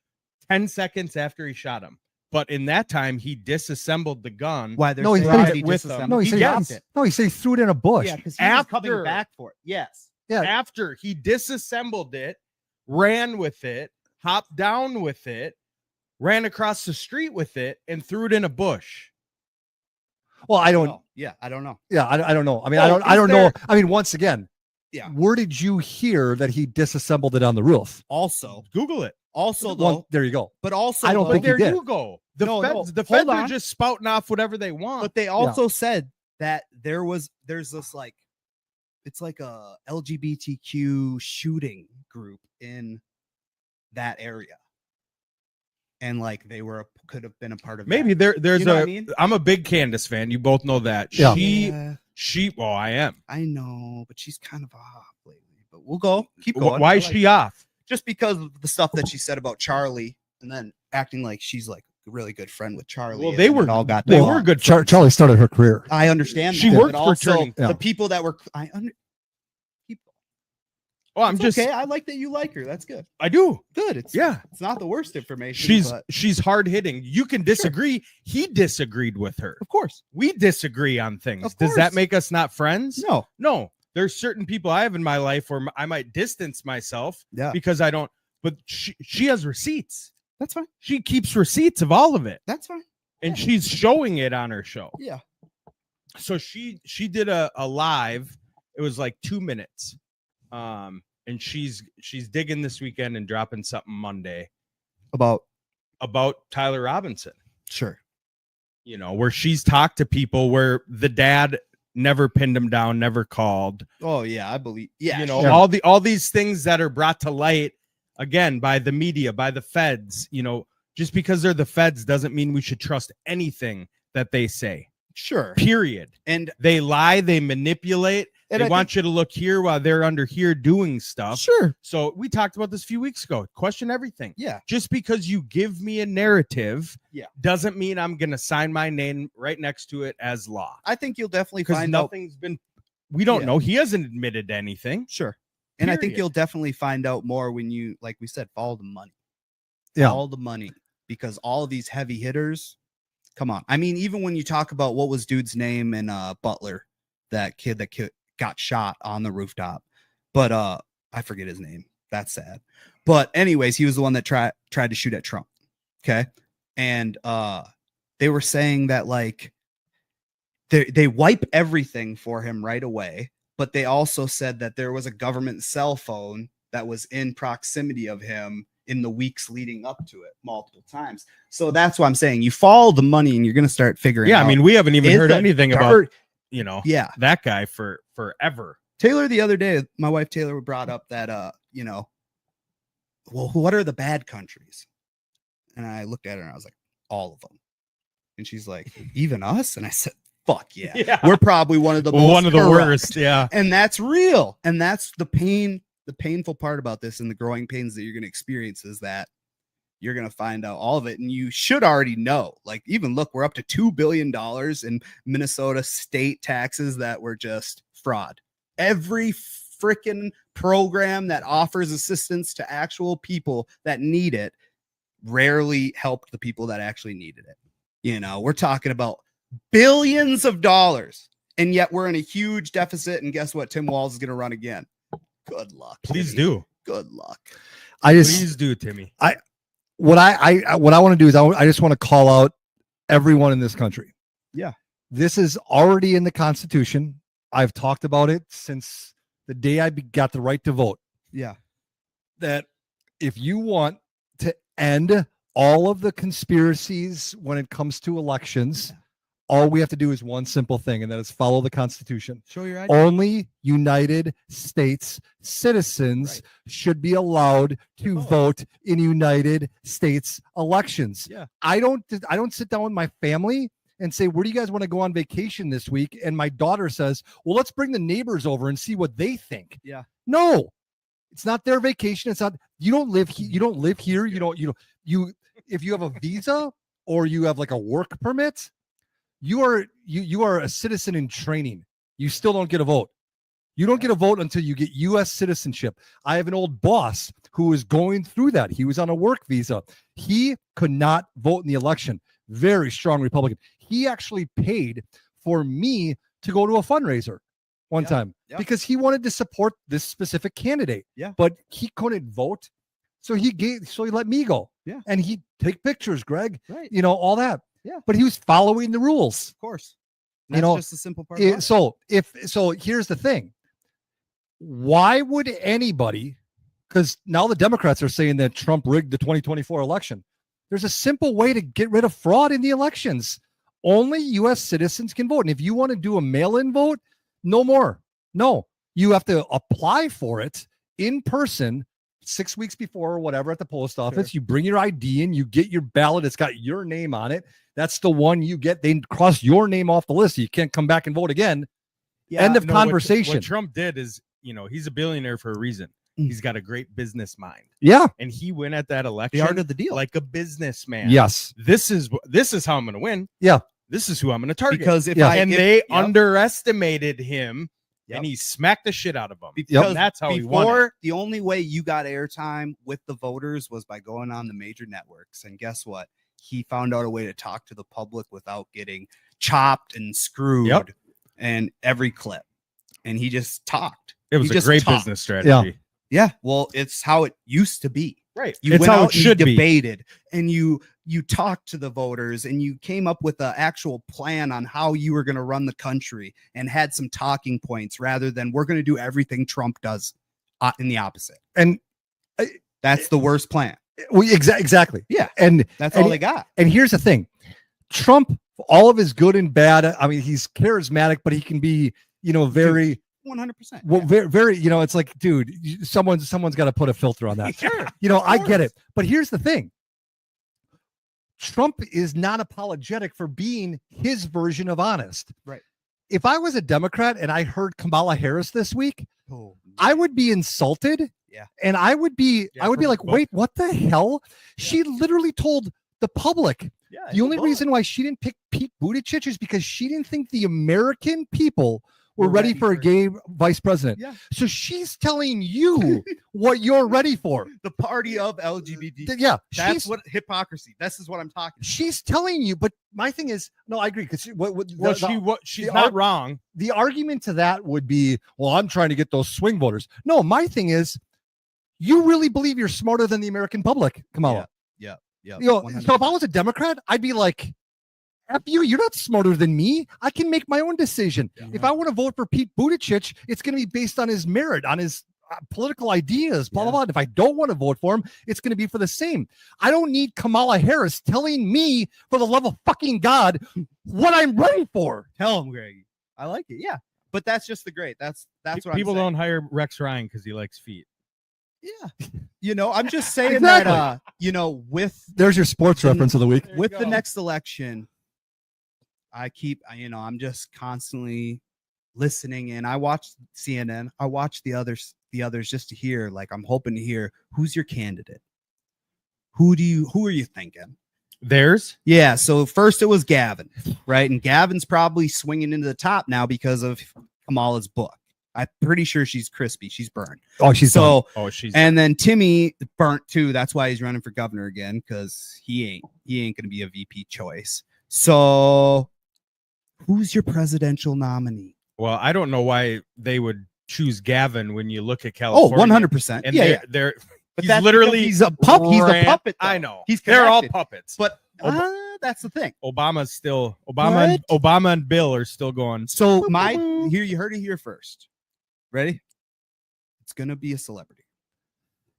10 seconds after he shot him. But in that time, he disassembled the gun. Why they're No, he saying said that he he with them. disassembled. No, he He said dropped yes. it. No, he said he threw it in a bush. Yeah, because he was coming After- back for it. Yes. Yeah. After he disassembled it, ran with it, hopped down with it, ran across the street with it, and threw it in a bush. Well, I don't. Oh, yeah, I don't know. Yeah, I don't know. I mean, Well, I don't is know. there- I mean, once again, Yeah. where did you hear that he disassembled it on the roof? Also, Google it. though, One, there you go. but also, I don't though, think he There did. you go. The No, no, feds, the hold feds are on. just spouting off whatever they want. but they also said that there's this like, it's like a LGBTQ shooting group in that area, and like they could have been a part of. Maybe that. there's You know what a. I mean? I'm a big Candace fan. You both know that. Yeah. Yeah, Well, I am. I know, but she's kind of off lately. But we'll go. Keep Wh- going. Why I is like she it. off? Just because of the stuff that she said about Charlie, and then acting like she's like a really good friend with Charlie. Well, and they then were it all got they along. were good. Char- friends. Charlie started her career. I understand. She that, worked but for also Turning- Yeah. the people that were. Keep going. Oh, I'm It's just. okay. I like that you like her. That's good. I do. Good. It's Yeah. It's not the worst information. but She's hard hitting. You can disagree. He disagreed with her. of course. We disagree on things. Of Does that course. make us not friends? No. No. There's certain people I have in my life where I might distance myself Yeah. because I don't. But she has receipts. That's fine. She keeps receipts of all of it, That's fine. and she's showing it on her show. Yeah. So she did a live. It was like 2 minutes. And she's digging this weekend and dropping something Monday About about Tyler Robinson. sure. You know, where she's talked to people where the dad never pinned him down, never called. Oh yeah, I believe. Yeah. You know, sure. all these things that are brought to light again by the media, by the feds. You know, just because they're the feds doesn't mean we should trust anything that they say. Sure. Period. And They lie, they manipulate, And they I want you to look here while they're under here doing stuff. sure. So we talked about this a few weeks ago. Question everything. Yeah. Just because you give me a narrative, Yeah. doesn't mean I'm gonna sign my name right next to it as law. I think you'll definitely Because find out. nothing's been. We don't Yeah. know. He hasn't admitted to anything. Sure. And I think Period. you'll definitely find out more when you, like we said, follow the money. Yeah. Follow the money, because all of these heavy hitters, come on. I mean, even when you talk about what was dude's name in Butler, that kid that got shot on the rooftop, but I forget his name. That's sad. But anyways, he was the one that tried to shoot at Trump. Okay. And they were saying that like they wipe everything for him right away, but they also said that there was a government cell phone that was in proximity of him in the weeks leading up to it multiple times. So that's why I'm saying you follow the money and you're going to start figuring Yeah, out. I mean, we haven't even is heard the anything about dirt- that guy for forever. Taylor the other day, my wife Taylor brought up that well, what are the bad countries? And I looked at her and I was like, all of them. And she's like, even us? And I said, fuck yeah. Yeah. We're probably one of the One of the corrupt. worst. Yeah. And that's real. And that's the painful part about this, and the growing pains that you're going to experience is that you're going to find out all of it. And you should already know. Like, even look, we're up to $2 billion in Minnesota state taxes that were just fraud. Every freaking program that offers assistance to actual people that need it rarely helped the people that actually needed it. You know, we're talking about billions of dollars, and yet we're in a huge deficit. And guess what? Tim Walz is going to run again. Good luck. Please Timmy. do. Good luck. I just Please do, Timmy. what I want to do is I just want to call out everyone in this country. Yeah. This is already in the Constitution. I've talked about it since the day I got the right to vote. Yeah. That if you want to end all of the conspiracies when it comes to elections, all we have to do is one simple thing, and that is follow the Constitution. Show your ID. Only United States citizens should be allowed to vote in United States elections. Yeah. I don't sit down with my family and say, where do you guys want to go on vacation this week? And my daughter says, well, let's bring the neighbors over and see what they think. Yeah. No, it's not their vacation. It's not, you don't live here. You don't live here. If you have a visa or you have like a work permit, you are a citizen in training. You still don't get a vote. You don't get a vote until you get U.S. citizenship. I have an old boss who was going through that. He was on a work visa. He could not vote in the election. Very strong Republican. He actually paid for me to go to a fundraiser one time because he wanted to support this specific candidate. Yeah. But he couldn't vote. So he let me go. Yeah. And he'd take pictures, Greg. Right. You know, all that. Yeah. But he was following the rules. Of course. You know, just the simple part. About it. So here's the thing. Why would anybody, because now the Democrats are saying that Trump rigged the 2024 election. There's a simple way to get rid of fraud in the elections. Only U.S. citizens can vote. And if you want to do a mail-in vote, no more. No, you have to apply for it in person 6 weeks before or whatever at the post office. Sure. You bring your ID in, you get your ballot. It's got your name on it. That's the one you get. They cross your name off the list. You can't come back and vote again. End of conversation. What Trump did is, he's a billionaire for a reason. He's got a great business mind. Yeah. And he went at that election The art of the deal. like a businessman. Yes. This is how I'm going to win. Yeah. This is who I'm going to target. Because they underestimated him, Yep. and he smacked the shit out of them. Because And that's how he won. before, the only way you got airtime with the voters was by going on the major networks. And guess what? He found out a way to talk to the public without getting chopped and screwed and every clip. And he just talked. It was He a just great talked. business strategy. Yeah. Well, it's how it used to be. Right. You It's went how out it should and you be. debated and you talked to the voters and you came up with an actual plan on how you were going to run the country and had some talking points rather than we're going to do everything Trump does in the opposite. And That's the worst plan. exactly. Yeah. And That's and all they got. And here's the thing. Trump, all of his good and bad, I mean, he's charismatic, but he can be, very 100%. well, very, it's like, dude, someone's got to put a filter on that. Sure. I get it. But here's the thing. Trump is not apologetic for being his version of honest. Right. If I was a Democrat and I heard Kamala Harris this week, Oh, I would be insulted. Yeah. And I would be for like, both. wait, what the hell? She literally told the public yeah. the only reason why she didn't pick Pete Buttigieg is because she didn't think the American people were ready for a gay vice president. Yeah. So she's telling you what you're ready for. The party of LGBT. Yeah. That's what hypocrisy. This is what I'm talking. She's telling you. But my thing is, no, I agree. Because She's the not ar- wrong. the argument to that would be, well, I'm trying to get those swing voters. No, my thing is, you really believe you're smarter than the American public, Kamala. Yeah. So if I was a Democrat, I'd be like, F you, you're not smarter than me. I can make my own decision. Yeah. If I want to vote for Pete Buttigieg, it's going to be based on his merit, on his political ideas, blah, blah, blah. And if I don't want to vote for him, it's going to be for the same. I don't need Kamala Harris telling me, for the love of fucking God, what I'm ready for. Tell him, Greg. I like it. Yeah. But that's just the great. That's what People I'm saying. don't hire Rex Ryan because he likes feet. Yeah. I'm just saying Exactly. that with There's your sports reference of the week. with the next election, I'm just constantly listening in. I watch CNN. I watch the others just to hear, like, I'm hoping to hear who's your candidate. Who are you thinking? Theirs? Yeah. So first it was Gavin, right? And Gavin's probably swinging into the top now because of Kamala's book. I'm pretty sure she's crispy. She's burned. Oh, she's So, Oh, she's and then Timmy burnt too. That's why he's running for governor again, because he ain't going to be a VP choice. So who's your presidential nominee? well, I don't know why they would choose Gavin when you look at Oh, California. 100%. And Yeah. they're But he's that's literally because he's a pup. He's a ran- puppet. I though. know. They're all connected. puppets. But that's the thing. Obama's still Obama and Bill are still going. So you heard it here first. Ready? It's gonna be a celebrity.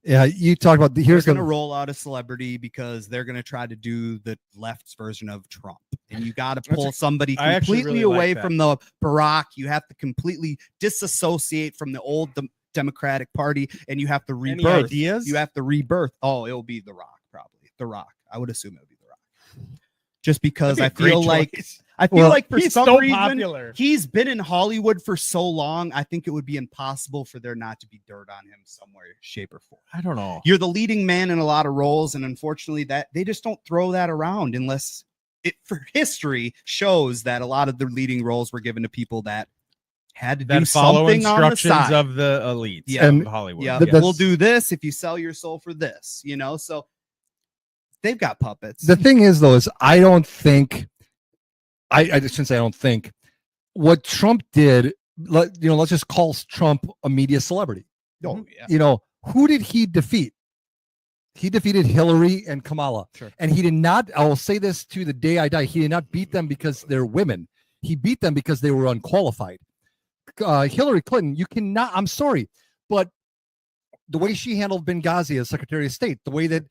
Yeah, you talk about Here's gonna roll out a celebrity because they're gonna try to do the left's version of Trump, and you got to pull somebody I actually completely really like away that. from the Barack. You have to completely disassociate from the old Democratic Party, and you have to Any rebirth. ideas? You have to rebirth. Oh, it'll be The Rock, probably. The Rock. I would assume it would be The Rock, just because I feel like for he's some so reason popular. he's been in Hollywood for so long. I think it would be impossible for there not to be dirt on him somewhere, shape, or form. I don't know. You're the leading man in a lot of roles, and unfortunately, that they just don't throw that around unless for history shows that a lot of the leading roles were given to people that had to do That follow something on the instructions side. of the elites Yeah. of And Hollywood. Yeah, Th- we'll that's- do this if you sell your soul for this, you know. So they've got puppets. The thing is, though, is I don't think I shouldn't say I don't think what Trump did. Let's just call Trump a media celebrity. Oh yeah, You know, who did he defeat? He defeated Hillary and Kamala. Sure. And he did not, I will say this to the day I die, he did not beat them because they're women. He beat them because they were unqualified. Hillary Clinton, you cannot, I'm sorry, but the way she handled Benghazi as Secretary of State, the way that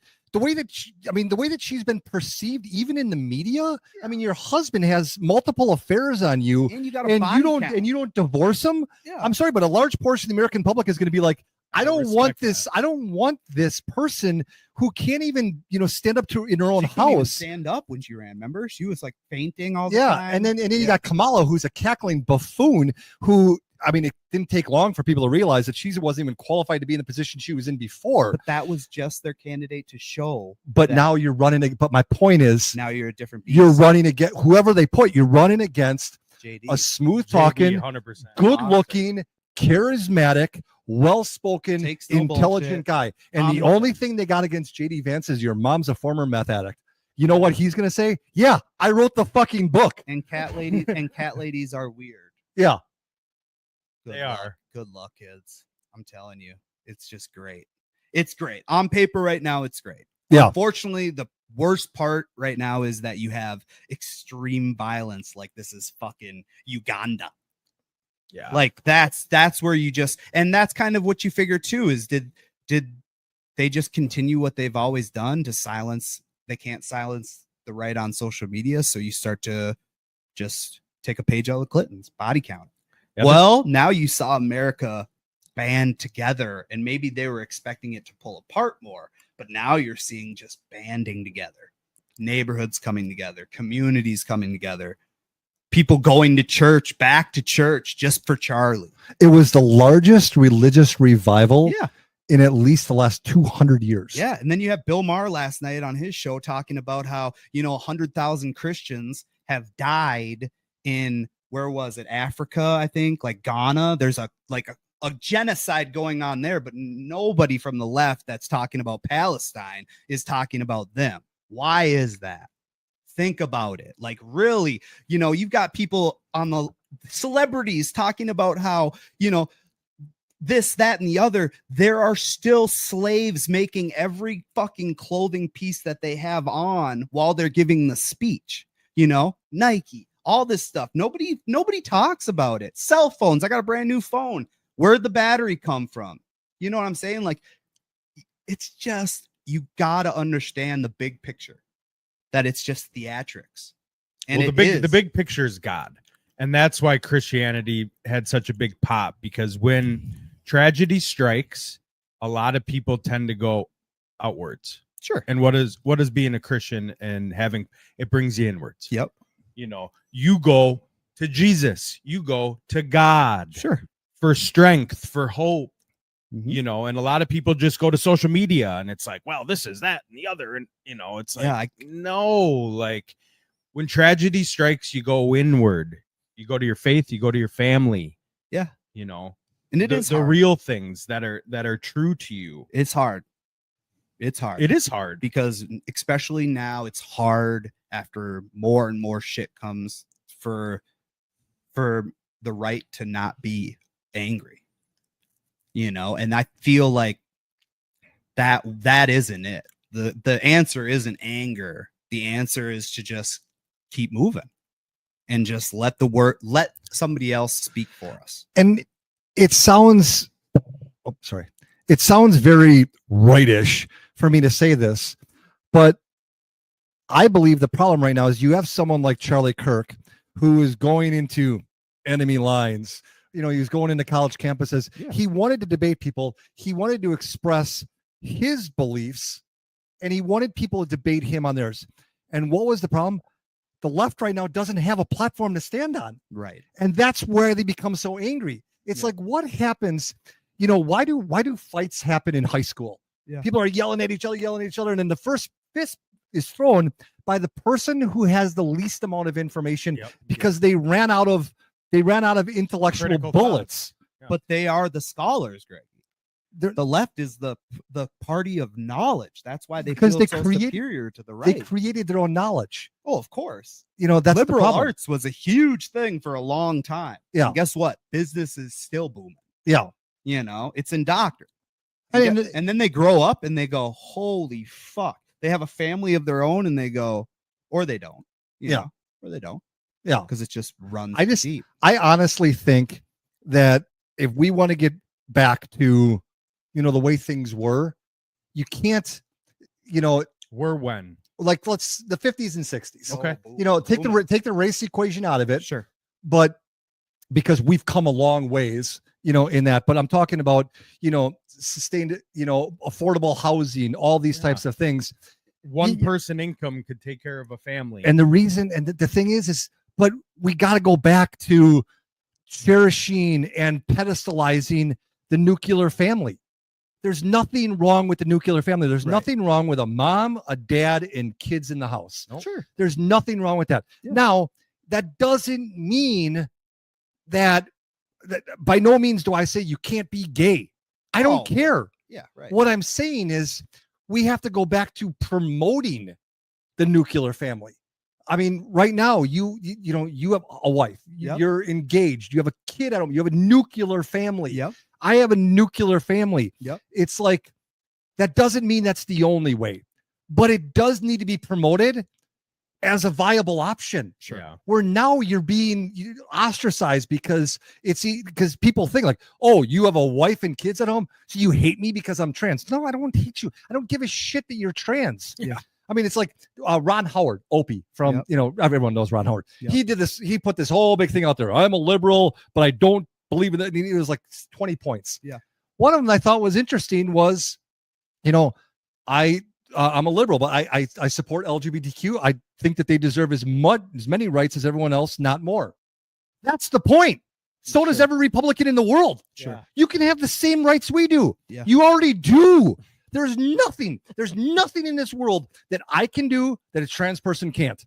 she's been perceived even in the media. I mean, your husband has multiple affairs on you, and you got a and body you don't count. and you don't divorce him. Yeah. I'm sorry, but a large portion of the American public is going to be like, I don't want respect this. I don't want this person who can't even, stand up to in her own She couldn't even house. stand up when she ran. Remember, she was like fainting all the Yeah, time. and then you Yeah. got Kamala, who's a cackling buffoon. Who, I mean, it didn't take long for people to realize that she wasn't even qualified to be in the position she was in before. But that was just their candidate to show. But that now you're running. But my point is, now you're a different beast. you're running against whoever they put. You're running against JD. a smooth JD, talking, 100%. good looking, charismatic, well spoken, Takes no intelligent bullshit. guy. And the Omni- only thing they got against JD Vance is your mom's a former meth addict. You know what he's gonna say? Yeah, I wrote the fucking book. and cat ladies are weird. Yeah. Good They luck. are. Good luck, kids. I'm telling you, it's just great. It's great on paper right now. It's great. Yeah. Unfortunately, the worst part right now is that you have extreme violence. Like this is fucking Uganda. Yeah. Like that's where you just, and that's kind of what you figure too, is did they just continue what they've always done to silence? They can't silence the right on social media. So you start to just take a page out of Clinton's body count. Yeah, Well, now you saw America band together, and maybe they were expecting it to pull apart more, but now you're seeing just banding together, neighborhoods coming together, communities coming together, people going to church, back to church just for Charlie. It was the largest religious revival Yeah. in at least the last 200 years. Yeah. And then you have Bill Maher last night on his show talking about how, 100,000 Christians have died in, where was it? Africa, I think, like Ghana. There's a genocide going on there, but nobody from the left that's talking about Palestine is talking about them. Why is that? Think about it. Like, really, you've got people on the celebrities talking about how, this, that, and the other. There are still slaves making every fucking clothing piece that they have on while they're giving the speech. Nike, all this stuff. Nobody talks about it. Cell phones. I got a brand new phone. Where'd the battery come from? You know what I'm saying? Like, it's just, you got to understand the big picture, that it's just theatrics. And well, the big picture is God. And that's why Christianity had such a big pop, because when tragedy strikes, a lot of people tend to go outwards. Sure. And what is being a Christian and having it brings you inwards. Yep. You go to Jesus, you go to God. Sure. For strength, for hope, Mhm. and a lot of people just go to social media and it's like, well, this is that and the other. And, it's like, no, like when tragedy strikes, you go inward, you go to your faith, you go to your family. Yeah. And it is the hard. real things that are true to you. It's hard. It's hard. It is hard. Because especially now, it's hard after more and more shit comes for the right to not be angry, and I feel like that isn't it. The answer isn't anger. The answer is to just keep moving and just let somebody else speak for us. And it sounds very rightish for me to say this, but I believe the problem right now is you have someone like Charlie Kirk who is going into enemy lines. He was going into college campuses. Yeah. He wanted to debate people. He wanted to express his beliefs, and he wanted people to debate him on theirs. And what was the problem? The left right now doesn't have a platform to stand on. Right. And that's where they become so angry. It's Yeah. like, what happens? Why do fights happen in high school? Yeah. People are yelling at each other, and then the first fist is thrown by the person who has the least amount of information Yep. because they ran out of They ran out of intellectual Critical bullets. But they are the scholars, Greg. They're- The left is the party of knowledge. That's why they Because feel they so create- superior to the They right. created their own knowledge. Oh, of course. That's the Liberal problem. arts was a huge thing for a long time. Yeah. And guess what? Business is still booming. Yeah. It's indoctrinated. And- And then they grow up and they go, holy fuck. They have a family of their own and they go, or they don't. Or they don't. Yeah. Because it just runs I just- deep. I honestly think that if we want to get back to, the way things were, you can't, Were when? like let's the 50s and 60s. Okay. Take the race equation out of it. Sure. But because we've come a long ways, in that. But I'm talking about, sustained, affordable housing, all these Yeah. types of things. One Yeah. person income could take care of a family. And the reason, and the thing is, but we got to go back to cherishing and pedestalizing the nuclear family. There's nothing wrong with the nuclear family. There's Right. nothing wrong with a mom, a dad, and kids in the house. Sure. There's nothing wrong with that. Yeah. Now, that doesn't mean that by no means do I say you can't be gay. I don't Oh. care. Yeah. Right. What I'm saying is we have to go back to promoting the nuclear family. I mean, right now, you have a wife, Yep. you're engaged, you have a kid at home, you have a nuclear family. Yep. I have a nuclear family. Yep. It's like, that doesn't mean that's the only way, but it does need to be promoted as a viable option. Sure. Yeah. Where now you're being ostracized because because people think like, oh, you have a wife and kids at home, so you hate me because I'm trans. No, I don't hate you. I don't give a shit that you're trans. Yeah. I mean, it's like Ron Howard, Opie from, Yep. everyone knows Ron Howard. Yep. He did this. He put this whole big thing out there. I'm a liberal, but I don't believe in that. It was like 20 points. Yeah. One of them I thought was interesting was, I'm a liberal, but I support LGBTQ. I think that they deserve as many rights as everyone else, not more. That's the point. So does Sure. every Republican in the world. Sure. Yeah. You can have the same rights we do. Yeah. You already do. There's nothing in this world that I can do that a trans person can't.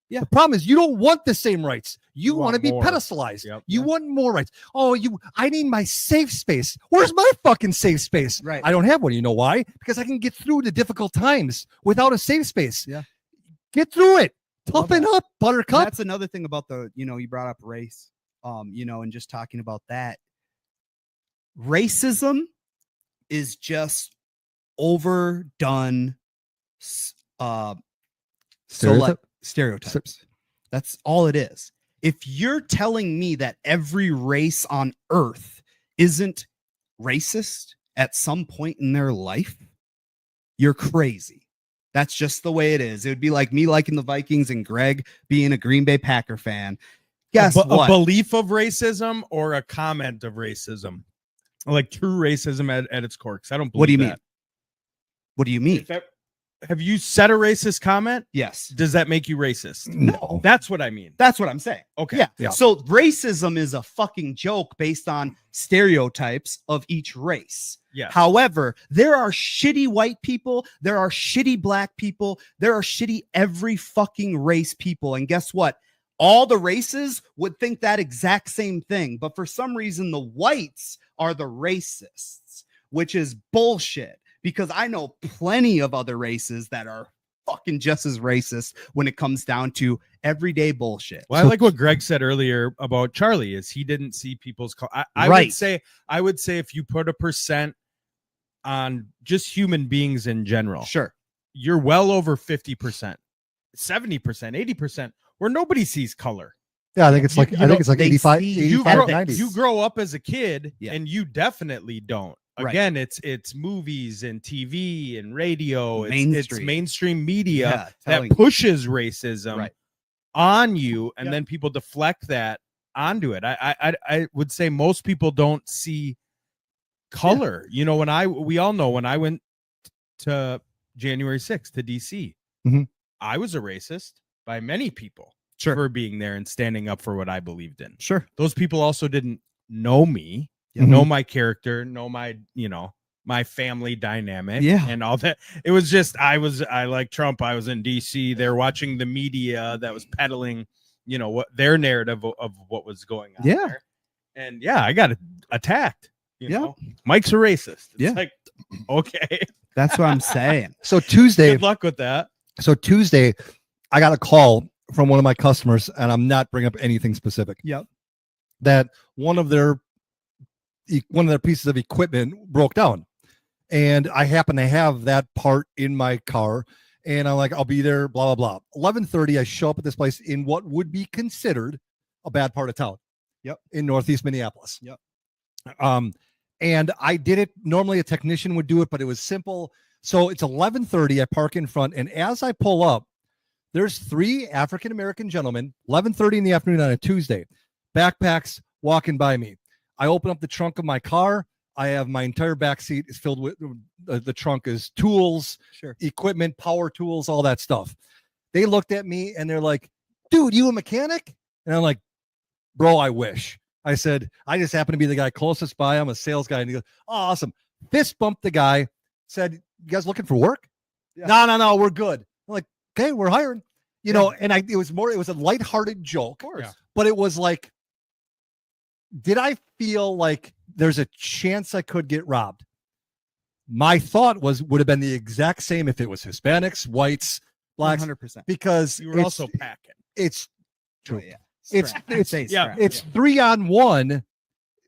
Yeah. The problem is you don't want the same rights. You want to want be more. pedestalized. Yep. You Yeah. want more rights. Oh, I need my safe space. Where's my fucking safe space? Right. I don't have one. You know why? Because I can get through the difficult times without a safe space. Yeah. Get through it. Love Toughen that. up, Buttercup. That's another thing about you brought up race, and just talking about that. Racism is just overdone stereotypes. That's all it is. If you're telling me that every race on earth isn't racist at some point in their life, you're crazy. That's just the way it is. It would be like me liking the Vikings and Greg being a Green Bay Packer fan. Guess a what? belief of racism or a comment of racism, like true racism at its core. 'Cause I don't believe What do you that. mean? What do you mean? Have you said a racist comment? Yes. Does that make you racist? No. That's what I mean. That's what I'm saying. Okay. Yeah. Yeah. So racism is a fucking joke based on stereotypes of each race. Yeah. However, there are shitty white people, there are shitty black people, there are shitty every fucking race people. And guess what? All the races would think that exact same thing. But for some reason, the whites are the racists, which is bullshit. Because I know plenty of other races that are fucking just as racist when it comes down to everyday bullshit. Well, I like what Greg said earlier about Charlie is he didn't see people's I Right. would say if you put a percent on just human beings in general, Sure. you're well over 50%, 70%, 80%, where nobody sees color. Yeah, I think it's like You I think know, it's like they 85, see- You 85 grow, 90. you grow up as a kid Yeah. and you definitely don't. Right. Again, it's movies and TV and radio. It's Mainstream. mainstream media Yeah, that telling- pushes racism Right. on you, and Yeah. then people deflect that onto it. I would say most people don't see color. You know, we all know when I went to January 6th to DC, Mhm. I was a racist by many people Sure. for being there and standing up for what I believed in. Sure. Those people also didn't know me, Yeah. know my character, know my, my family dynamic Yeah. and all that. It was just I like Trump. I was in DC. They're watching the media that was peddling you know, what their narrative of what was going on. Yeah. There. And yeah, I got attacked. You Yeah. know, Mike's a racist. It's Yeah. like, okay. That's what I'm saying. So Tuesday, Good luck with that. I got a call from one of my customers, and I'm not bringing up anything specific. Yep. That one of their pieces of equipment broke down, and I happen to have that part in my car, and I'm like, I'll be there. Blah blah blah. 11:30, I show up at this place in what would be considered a bad part of town. Yep. In Northeast Minneapolis. Yep. And I did it. Normally a technician would do it, but it was simple. So it's 11:30. I park in front, and as I pull up, there's 3 African-American gentlemen, 11:30 in the afternoon on a Tuesday, backpacks walking by me. I open up the trunk of my car. I have my entire back seat is filled with the trunk is tools, Sure. equipment, power tools, all that stuff. They looked at me and they're like, dude, you a mechanic? And I'm like, bro, I wish. I said, I just happen to be the guy closest by. I'm a sales guy. And he goes, oh, awesome. Fist bumped the guy, said, you guys looking for work? Yeah. No, we're good. I'm like, okay, we're hiring. You know, and it was a lighthearted joke. Of course. Yeah. But it was like, did I feel like there's a chance I could get robbed? My thought would have been the exact same if it was Hispanics, whites, blacks, 100%. because You were also packing. it's true. Yeah. It's Strap. it's Say yeah, strap. it's 3-on-1.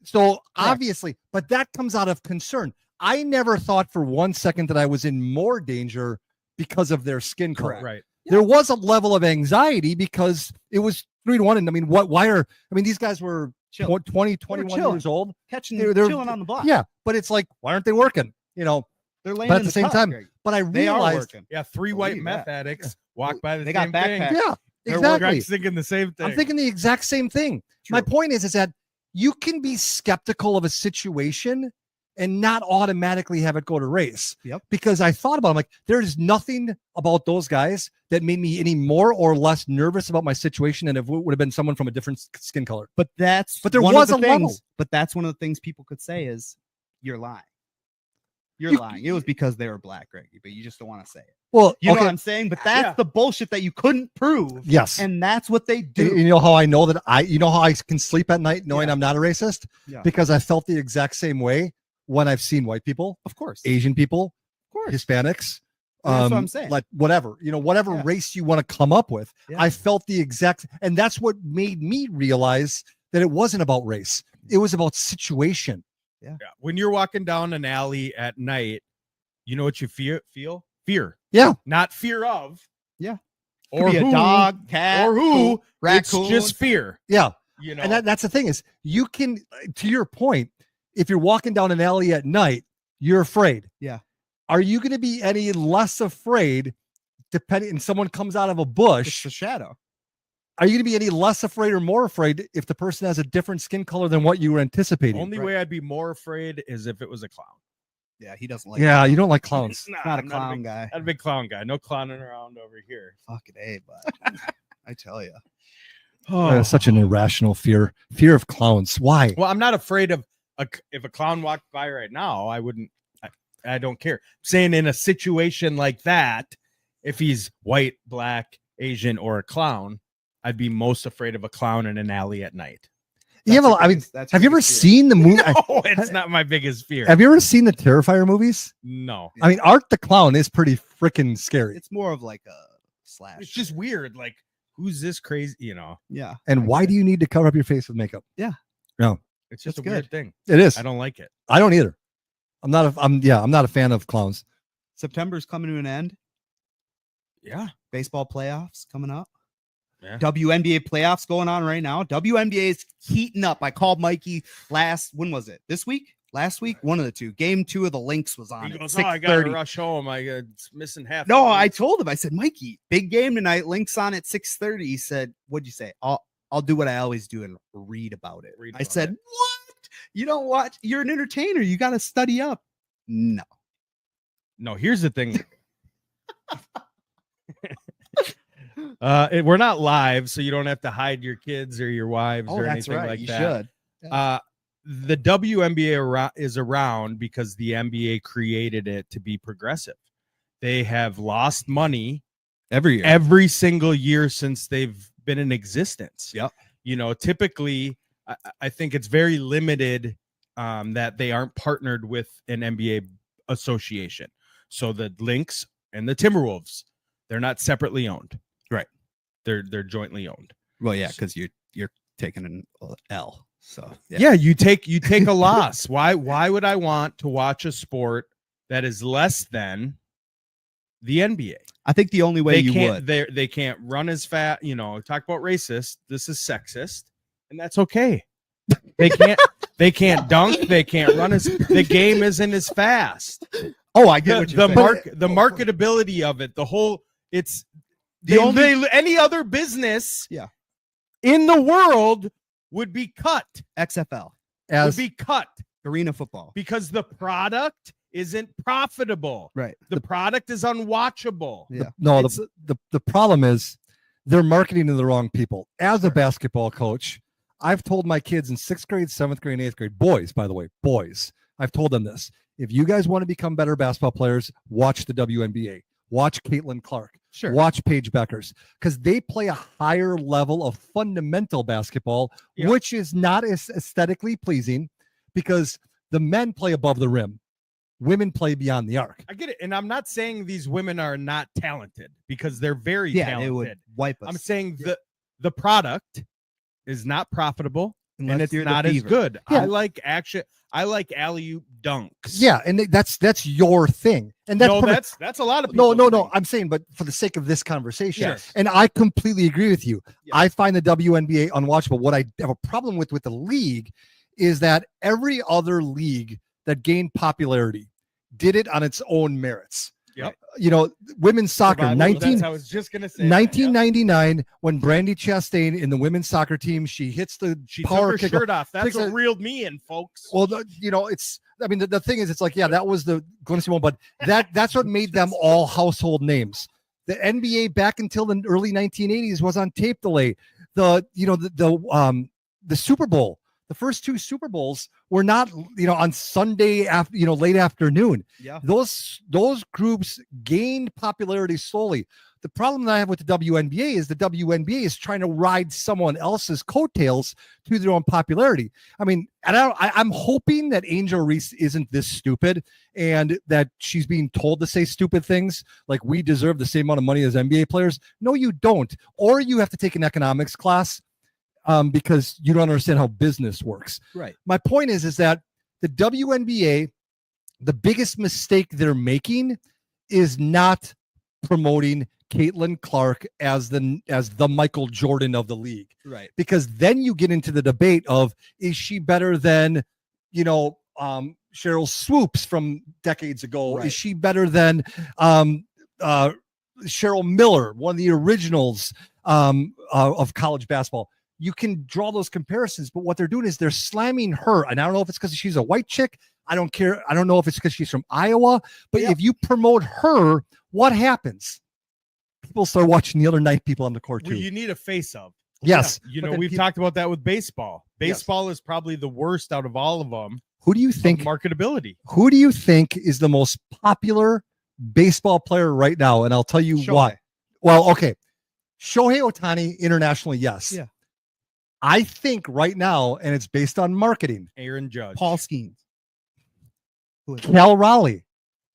So obviously, but that comes out of concern. I never thought for 1 second that I was in more danger because of their skin color. Correct. Right. There was a level of anxiety because it was 3-1. And I mean, these guys were Chill. 20, 21 chilling. years old. Catching, they're- chilling on the block. Yeah. But it's like, why aren't they working? You know, They're laying but at in the same cup, time, Greg. but I They are realized, working. Yeah. 3 white Believe meth that. addicts walk by the They got same thing. backpacks. yeah, They're exactly. Greg's thinking the same thing. I'm thinking the exact same thing. My point is that you can be skeptical of a situation and not automatically have it go to race. Yep. Because I thought about it, I'm like, there's nothing about those guys that made me any more or less nervous about my situation than if it would have been someone from a different skin color. But there one was of the a level. things- But that's one of the things people could say is you're lying. You're You- lying. It was because they were black, Greggy, but you just don't want to say it. Well, You know okay, what I'm saying? But that's Yeah. the bullshit that you couldn't prove. yes. And that's what they And do. you know how I know that you know how I can sleep at night knowing Yeah. I'm not a racist? Yeah. Because I felt the exact same way when I've seen white people, Of course. Asian people, Of course. Hispanics, That's what I'm saying. like whatever, whatever Yeah. race you want to come up with. Yeah. I felt the exact, and that's what made me realize that it wasn't about race. It was about situation. Yeah. When you're walking down an alley at night, you know what you feel? Fear. Yeah. Not fear of. Yeah. Or Could be who, a dog, cat, or who. raccoon. It's just fear. Yeah. You know. And that's the thing is you can, to your point, if you're walking down an alley at night, you're afraid. Yeah. Are you going to be any less afraid depending, and someone comes out of a It's bush? the shadow. Are you going to be any less afraid or more afraid if the person has a different skin color than what you were anticipating? Only Right. way I'd be more afraid is if it was a clown. Yeah, he doesn't like Yeah, you don't like clowns. Nah, not a I'm clown big, guy. Not a big clown guy. No clowning around over here. Fucking A, but I tell you. Such an irrational fear of clowns. Why? Well, I'm not afraid of if a clown walked by right now. I wouldn't. I don't care. Saying in a situation like that, if he's white, black, Asian, or a clown, I'd be most afraid of a clown in an alley at night. You have That's a, I mean, your biggest- have you ever seen the movie? No, it's not my biggest fear. Have you ever seen the Terrifier movies? No, I mean, Art the Clown is pretty freaking scary. It's more of like a slash. it's just weird. Like, who's this crazy? You know, yeah. And why do you need to cover up your face with makeup? it's just That's a weird good. thing. It is. I don't like it. I don't either. I'm not a fan of clowns. September's coming to an end. Yeah, Baseball playoffs coming up. Yeah. WNBA playoffs going on right now. WNBA is heating up. I called Mikey when was it? This week? Last week? One of the two. Game 2 of the Lynx was on he at goes, "Oh, I gotta 6:30. rush home. It's missing half." No, the I game." told him. I said, Mikey, big game tonight. Lynx on at 6:30. He said, "What'd you say?" I'll do what I always do and read about it. Read I about said, it. "What? You don't watch? You're an entertainer. You got to study up." No. No, here's the thing. We're not live, so you don't have to hide your kids or your wives or anything like you that. should. The WNBA is around because the NBA created it to be progressive. They have lost money Every year. every single year since they've been in existence. Yep. You know, typically I think it's very limited that they aren't partnered with an NBA association. So the Lynx and the Timberwolves, they're not separately owned. Right. They're jointly owned. Well, yeah, because you're taking an L. So Yeah, you take a loss. Why would I want to watch a sport that is less than the NBA? I think the only way you would. They can't run as fast. You know, talk about racist. This is sexist, and that's okay. They can't dunk. They can't run as. The game isn't as fast. Oh, I get what you're saying. The marketability of it. The whole. It's any other business. Yeah. In the world would be cut. XFL, Would be cut arena football. because the product isn't profitable. Right. The product is unwatchable. Yeah. No, It's- the problem is they're marketing to the wrong people. As a basketball coach, I've told my kids in 6th grade, 7th grade, and 8th grade, boys, by the way, boys, I've told them this. If you guys want to become better basketball players, watch the WNBA. Watch Caitlin Clark. Sure. Watch Paige Beckers, because they play a higher level of fundamental basketball, Yep. which is not as aesthetically pleasing because the men play above the rim. Women play beyond the arc. I get it. And I'm not saying these women are not talented because they're very Yeah, talented. it would wipe us. I'm saying the product is not profitable Unless and it's you're the not as Beaver. good. Yeah. I like alley-oop dunks. Yeah, and that's your thing, and that's No, perfect. that's a lot of No, people's no. thing. I'm saying, but for the sake of this conversation, Yes. and I completely agree with you. Yeah. I find the WNBA unwatchable. What I have a problem with the league is that every other league that gained popularity did it on its own merits. Yep. You know, women's soccer, Survival, that's- I was just gonna say that, yep. 1999, when Brandy Chastain in the women's soccer team, she hits the She power took her kick. shirt off. That's Takes what a- reeled me in, folks. Well, you know, I mean, the thing is, it's like, yeah, that was the Glenn Simone, but that's what made them all household names. The NBA back until the early 1980s was on tape delay. The Super Bowl, the first 2 Super Bowls were not, on Sunday after, late afternoon. Yeah. Those groups gained popularity slowly. The problem that I have with the WNBA is the WNBA is trying to ride someone else's coattails to their own popularity. I mean, and I'm hoping that Angel Reese isn't this stupid and that she's being told to say stupid things like we deserve the same amount of money as NBA players. No, you don't. Or you have to take an economics class because you don't understand how business works. Right. My point is that the WNBA, the biggest mistake they're making is not promoting Caitlin Clark as the Michael Jordan of the league. Right. Because then you get into the debate of, is she better than, Cheryl Swoops from decades ago? Right. Is she better than Cheryl Miller, one of the originals of college basketball? You can draw those comparisons, but what they're doing is they're slamming her. And I don't know if it's because she's a white chick. I don't care. I don't know if it's because she's from Iowa, but Yeah. if you promote her, what happens? People start watching the other 9 people on the court Well, too. you need a face of. Yes. You But know, then we've people- talked about that with baseball. Yes. Baseball is probably the worst out of all of them. Who do you think? Marketability? Who do you think is the most popular baseball player right now? And I'll tell you Shohei. why. Well, okay, Shohei Ohtani internationally, yes. Yeah. I think right now, and it's based on marketing. Aaron Judge. Paul Skeens. Who is it? Cal Raleigh.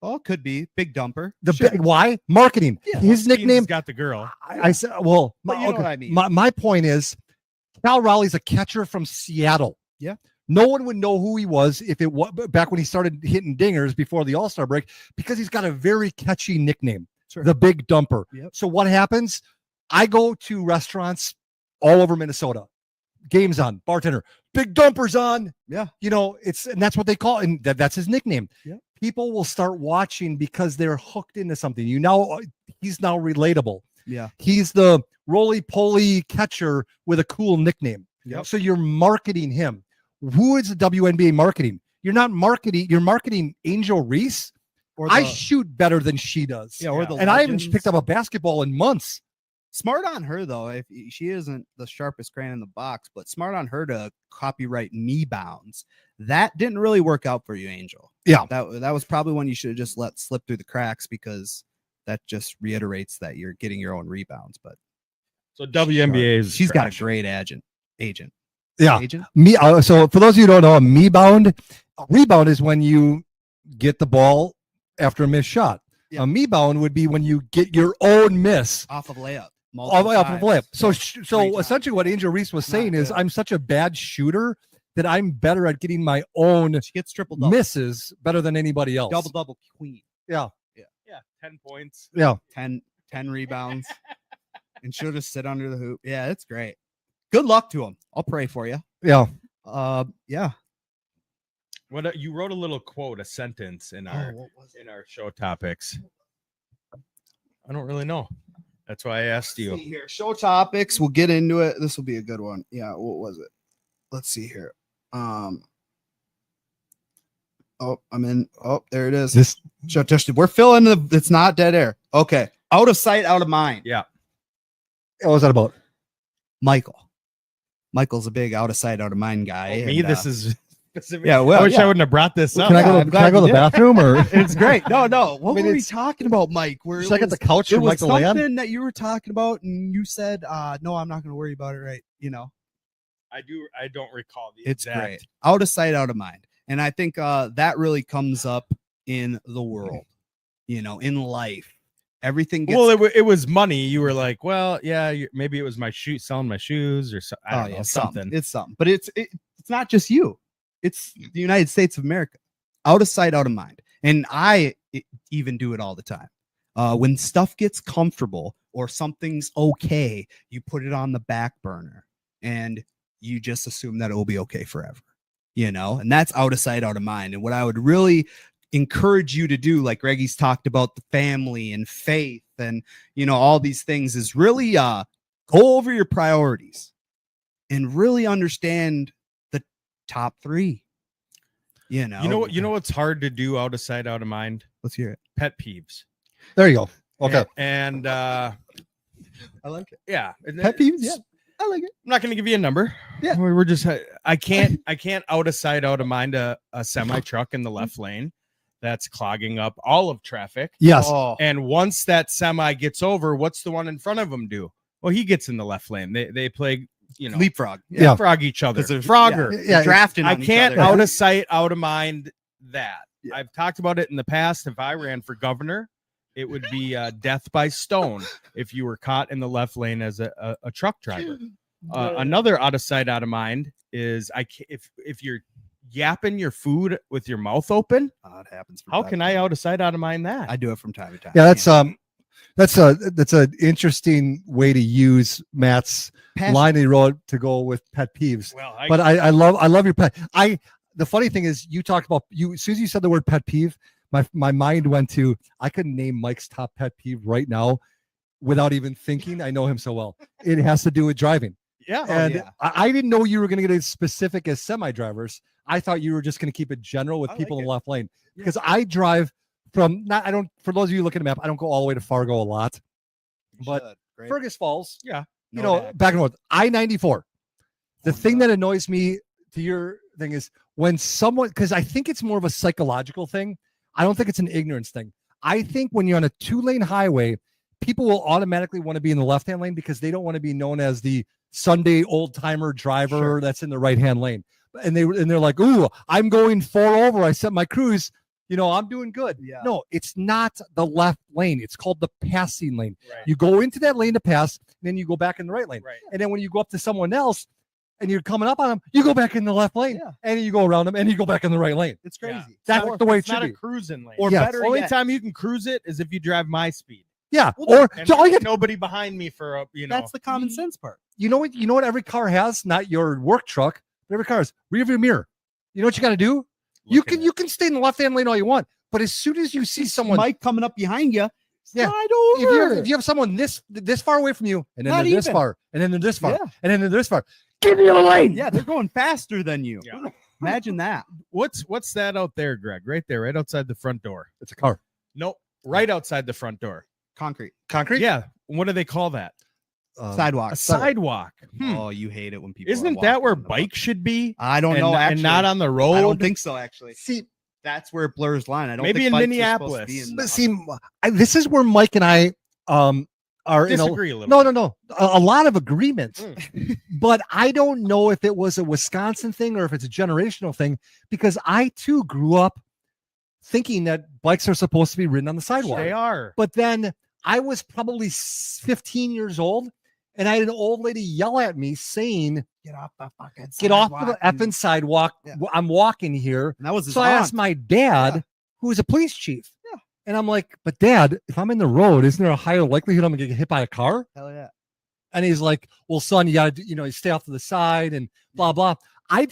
Oh, could be big dumper. Why marketing? Yeah, His Skeens nickname. got the girl. I said, well, But you know what I mean. My point is, Cal Raleigh's a catcher from Seattle. Yeah. No one would know who he was if it was back when he started hitting dingers before the All-Star break, because he's got a very catchy nickname, Sure. the Big Dumper. Yep. So what happens? I go to restaurants all over Minnesota. Games on, bartender, Big Dumper's on. Yeah. And that's what they call it, and that's his nickname. Yep. People will start watching because they're hooked into something. He's now relatable. Yeah. He's the roly-poly catcher with a cool nickname. Yep. So you're marketing him. Who is the WNBA marketing? You're marketing Angel Reese. Or I the- shoot better than she does. yeah, or Yeah. the And I haven't Legends. picked up a basketball in months. Smart on her though. If she isn't the sharpest crayon in the box, but smart on her to copyright knee bounds. That didn't really work out for you, Angel. Yeah. That was probably one you should have just let slip through the cracks, because that just reiterates that you're getting your own rebounds. But So WNBA is She's got a trash. great agent. Yeah. Agent. So for those of you who don't know, a rebound is when you get the ball after a missed shot. Yeah. A me-bound would be when you get your own miss Off of layup. all the way off of layup. So, Three so times. essentially what Angel Reese was Not saying is good. I'm such a bad shooter that I'm better at getting my own She gets triple double. misses better than anybody else. Double queen. Yeah, 10 points. Yeah. 10 rebounds. And she'll just sit under the hoop. Yeah, it's great. Good luck to them. I'll pray for you. Yeah. Yeah. What you wrote a little quote, a sentence in our what was it? in our show topics. I don't really know. That's why I asked See you. here. Show topics. We'll get into it. This will be a good one. Yeah. What was it? Let's see here. Oh, I'm in. Oh, there it is. This We're filling the. It's not dead air. Okay. Out of sight, out of mind. Yeah. what was that about? Michael's a big out of sight, out of mind guy. Me, and, this is specific. yeah, well, I wish yeah. I wouldn't have brought this up. Can I go? I'm Can glad I go to you the did. bathroom or It's great. No. What mean, were we it's- talking about, Mike? Where should I get the couch it for was Mike to lay on? something that you were talking about, and you said, "No, I'm not going to worry about it." Right? You know, I don't recall the it's exact. great. Out of sight, out of mind, and I think that really comes up in the world. You know, in life, everything gets. Well, it was money. You were like, well, yeah, maybe it was my shoe selling my shoes or I don't know, something. It's something, but it's not just you. It's the United States of America. Out of sight, out of mind, and I even do it all the time. When stuff gets comfortable or something's okay, you put it on the back burner and you just assume that it will be okay forever, you know, and that's out of sight, out of mind. And what I would really encourage you to do, like Reggie's talked about the family and faith and, you know, all these things, is really go over your priorities and really understand the top three. You know what's hard to do out of sight, out of mind? Let's hear it. Pet peeves. there you go. Okay. And I like it. yeah. Pet peeves, yeah. I like it. I'm not going to give you a number. Yeah. We're just I can't out of sight, out of mind a semi truck in the left lane that's clogging up all of traffic. Yes. Oh, And once that semi gets over, what's the one in front of him do? Well, he gets in the left lane. They play, you know, leapfrog. Yeah. frog each other. 'Cause they're- Frogger. Yeah, drafting. I on each can't other. out of sight, out of mind that. Yeah. I've talked about it in the past. If I ran for governor, it would be death by stone if you were caught in the left lane as a truck driver. Another out of sight, out of mind is if you're yapping your food with your mouth open, Oh, it happens. From how time can to I time. out of sight, out of mind that? I do it from time to time. Yeah, that's an interesting way to use Matt's Passion. line he wrote to go with pet peeves. well, But I love your pet. The funny thing is you talked about as soon as you said the word pet peeve, my mind went to I could name Mike's top pet peeve right now without even thinking. I know him so well. It has to do with driving. yeah. And yeah. I didn't know you were going to get as specific as semi drivers. I thought you were just going to keep it general with I like people in it. the left lane because I drive from for those of you looking at the map, I don't go all the way to Fargo a lot. You but should. Great. Fergus Falls, Yeah. you No know, doubt. back and forth. I-94. The Oh, thing no. that annoys me to your thing is when someone, because I think it's more of a psychological thing. I don't think it's an ignorance thing. I think when you're on a 2-lane highway, people will automatically want to be in the left-hand lane because they don't want to be known as the Sunday old-timer driver Sure. that's in the right-hand lane. And they're like, ooh, I'm going 4 over. I set my cruise. You know, I'm doing good. Yeah. No, it's not the left lane. It's called the passing lane. Right. You go into that lane to pass, and then you go back in the right lane. Right. And then when you go up to someone else and you're coming up on them, you go back in the left lane. Yeah. And then you go around them and you go back in the right lane. It's crazy. Yeah. That's Or the way it it's not should a be. cruising lane. Or Yeah. better Only yet, time you can cruise it is if you drive my speed. Yeah. Well, Or And so all you, nobody behind me for a that's the common sense part. you know what every car has, not your work truck, but every car has rear view mirror. You know what you got to do? You can stay in the left hand lane all you want, but as soon as you see someone, Mike coming up behind you, Yeah. slide over. if you have someone this far away from you, and then Not they're this even. far, and then they're this far, Yeah. and then they're this far, give me a lane. Yeah, they're going faster than you. Yeah. Imagine that. What's that out there, Greg? Right there, right outside the front door. It's a car. Nope, right outside the front door. Concrete. Concrete. Yeah. What do they call that? Sidewalk. A sidewalk. Oh, you hate it when people. are Isn't that walking where on the bikes should be? I don't know. and, Actually, and not on the road. I don't think so. Actually, See, that's where it blurs line. I don't Maybe think in bikes are supposed to Minneapolis. be in but the- see, this is where Mike and I are in Disagree a little. no. A lot of agreements, Mm. but I don't know if it was a Wisconsin thing or if it's a generational thing, because I too grew up thinking that bikes are supposed to be ridden on the sidewalk. They are. But then I was probably 15 years old, and I had an old lady yell at me saying, Get off the fucking "Get off the sidewalk," effing sidewalk! Yeah. I'm walking here." And that was his So I asked aunt. my dad, Yeah. who is a police chief, Yeah. and I'm like, "But Dad, if I'm in the road, isn't there a higher likelihood I'm gonna get hit by a car?" Hell yeah. And he's like, "Well, son, you gotta, you stay off to the side and blah blah." I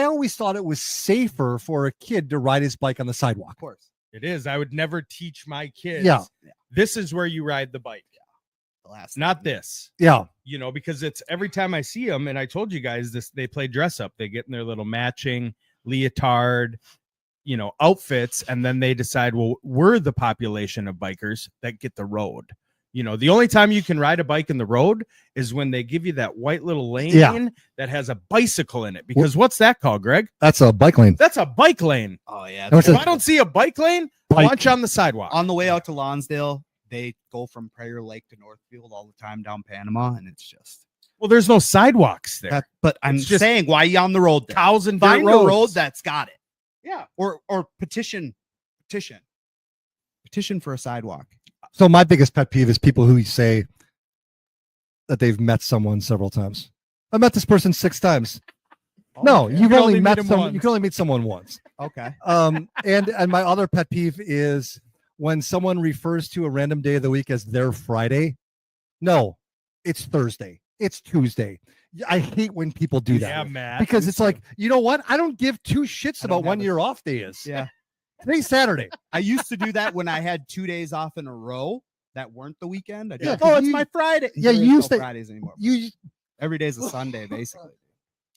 always thought it was safer for a kid to ride his bike on the sidewalk. Of course. It is. I would never teach my kids. Yeah. This is where you ride the bike, The last not time. this. Yeah, Because it's every time I see them, and I told you guys this, they play dress up. They get in their little matching leotard, outfits, and then they decide, well, we're the population of bikers that get the road. The only time you can ride a bike in the road is when they give you that white little lane Yeah. that has a bicycle in it. Because what's that called, Greg? that's a bike lane. That's a bike lane. Oh yeah. No, it's If a- I don't see a bike lane, Bike. watch on the sidewalk. On the way out to Lonsdale, they go from Prayer Lake to Northfield all the time down Panama, and it's just Well, there's no sidewalks there. that. But I'm It's just saying, why you on the road? Then? Cows and dirt Find a roads. road that's got it. Yeah. Or petition for a sidewalk. So my biggest pet peeve is people who say that they've met someone several times. I met this person 6 times. No, yeah. you've You only only met meet 'em someone. once. You can only meet someone once. Okay. And my other pet peeve is when someone refers to a random day of the week as their Friday. No, it's Thursday. It's Tuesday. I hate when people do that Yeah, Matt. because it's like, you know what? I don't give 2 shits I don't about when have a- your off day is. Yeah. Today's Saturday. I used to do that when I had 2 days off in a row that weren't the weekend. I Yeah, did, oh, it's you- my Friday. yeah, There you is used no to- Fridays anymore. You Every day is a Sunday, basically.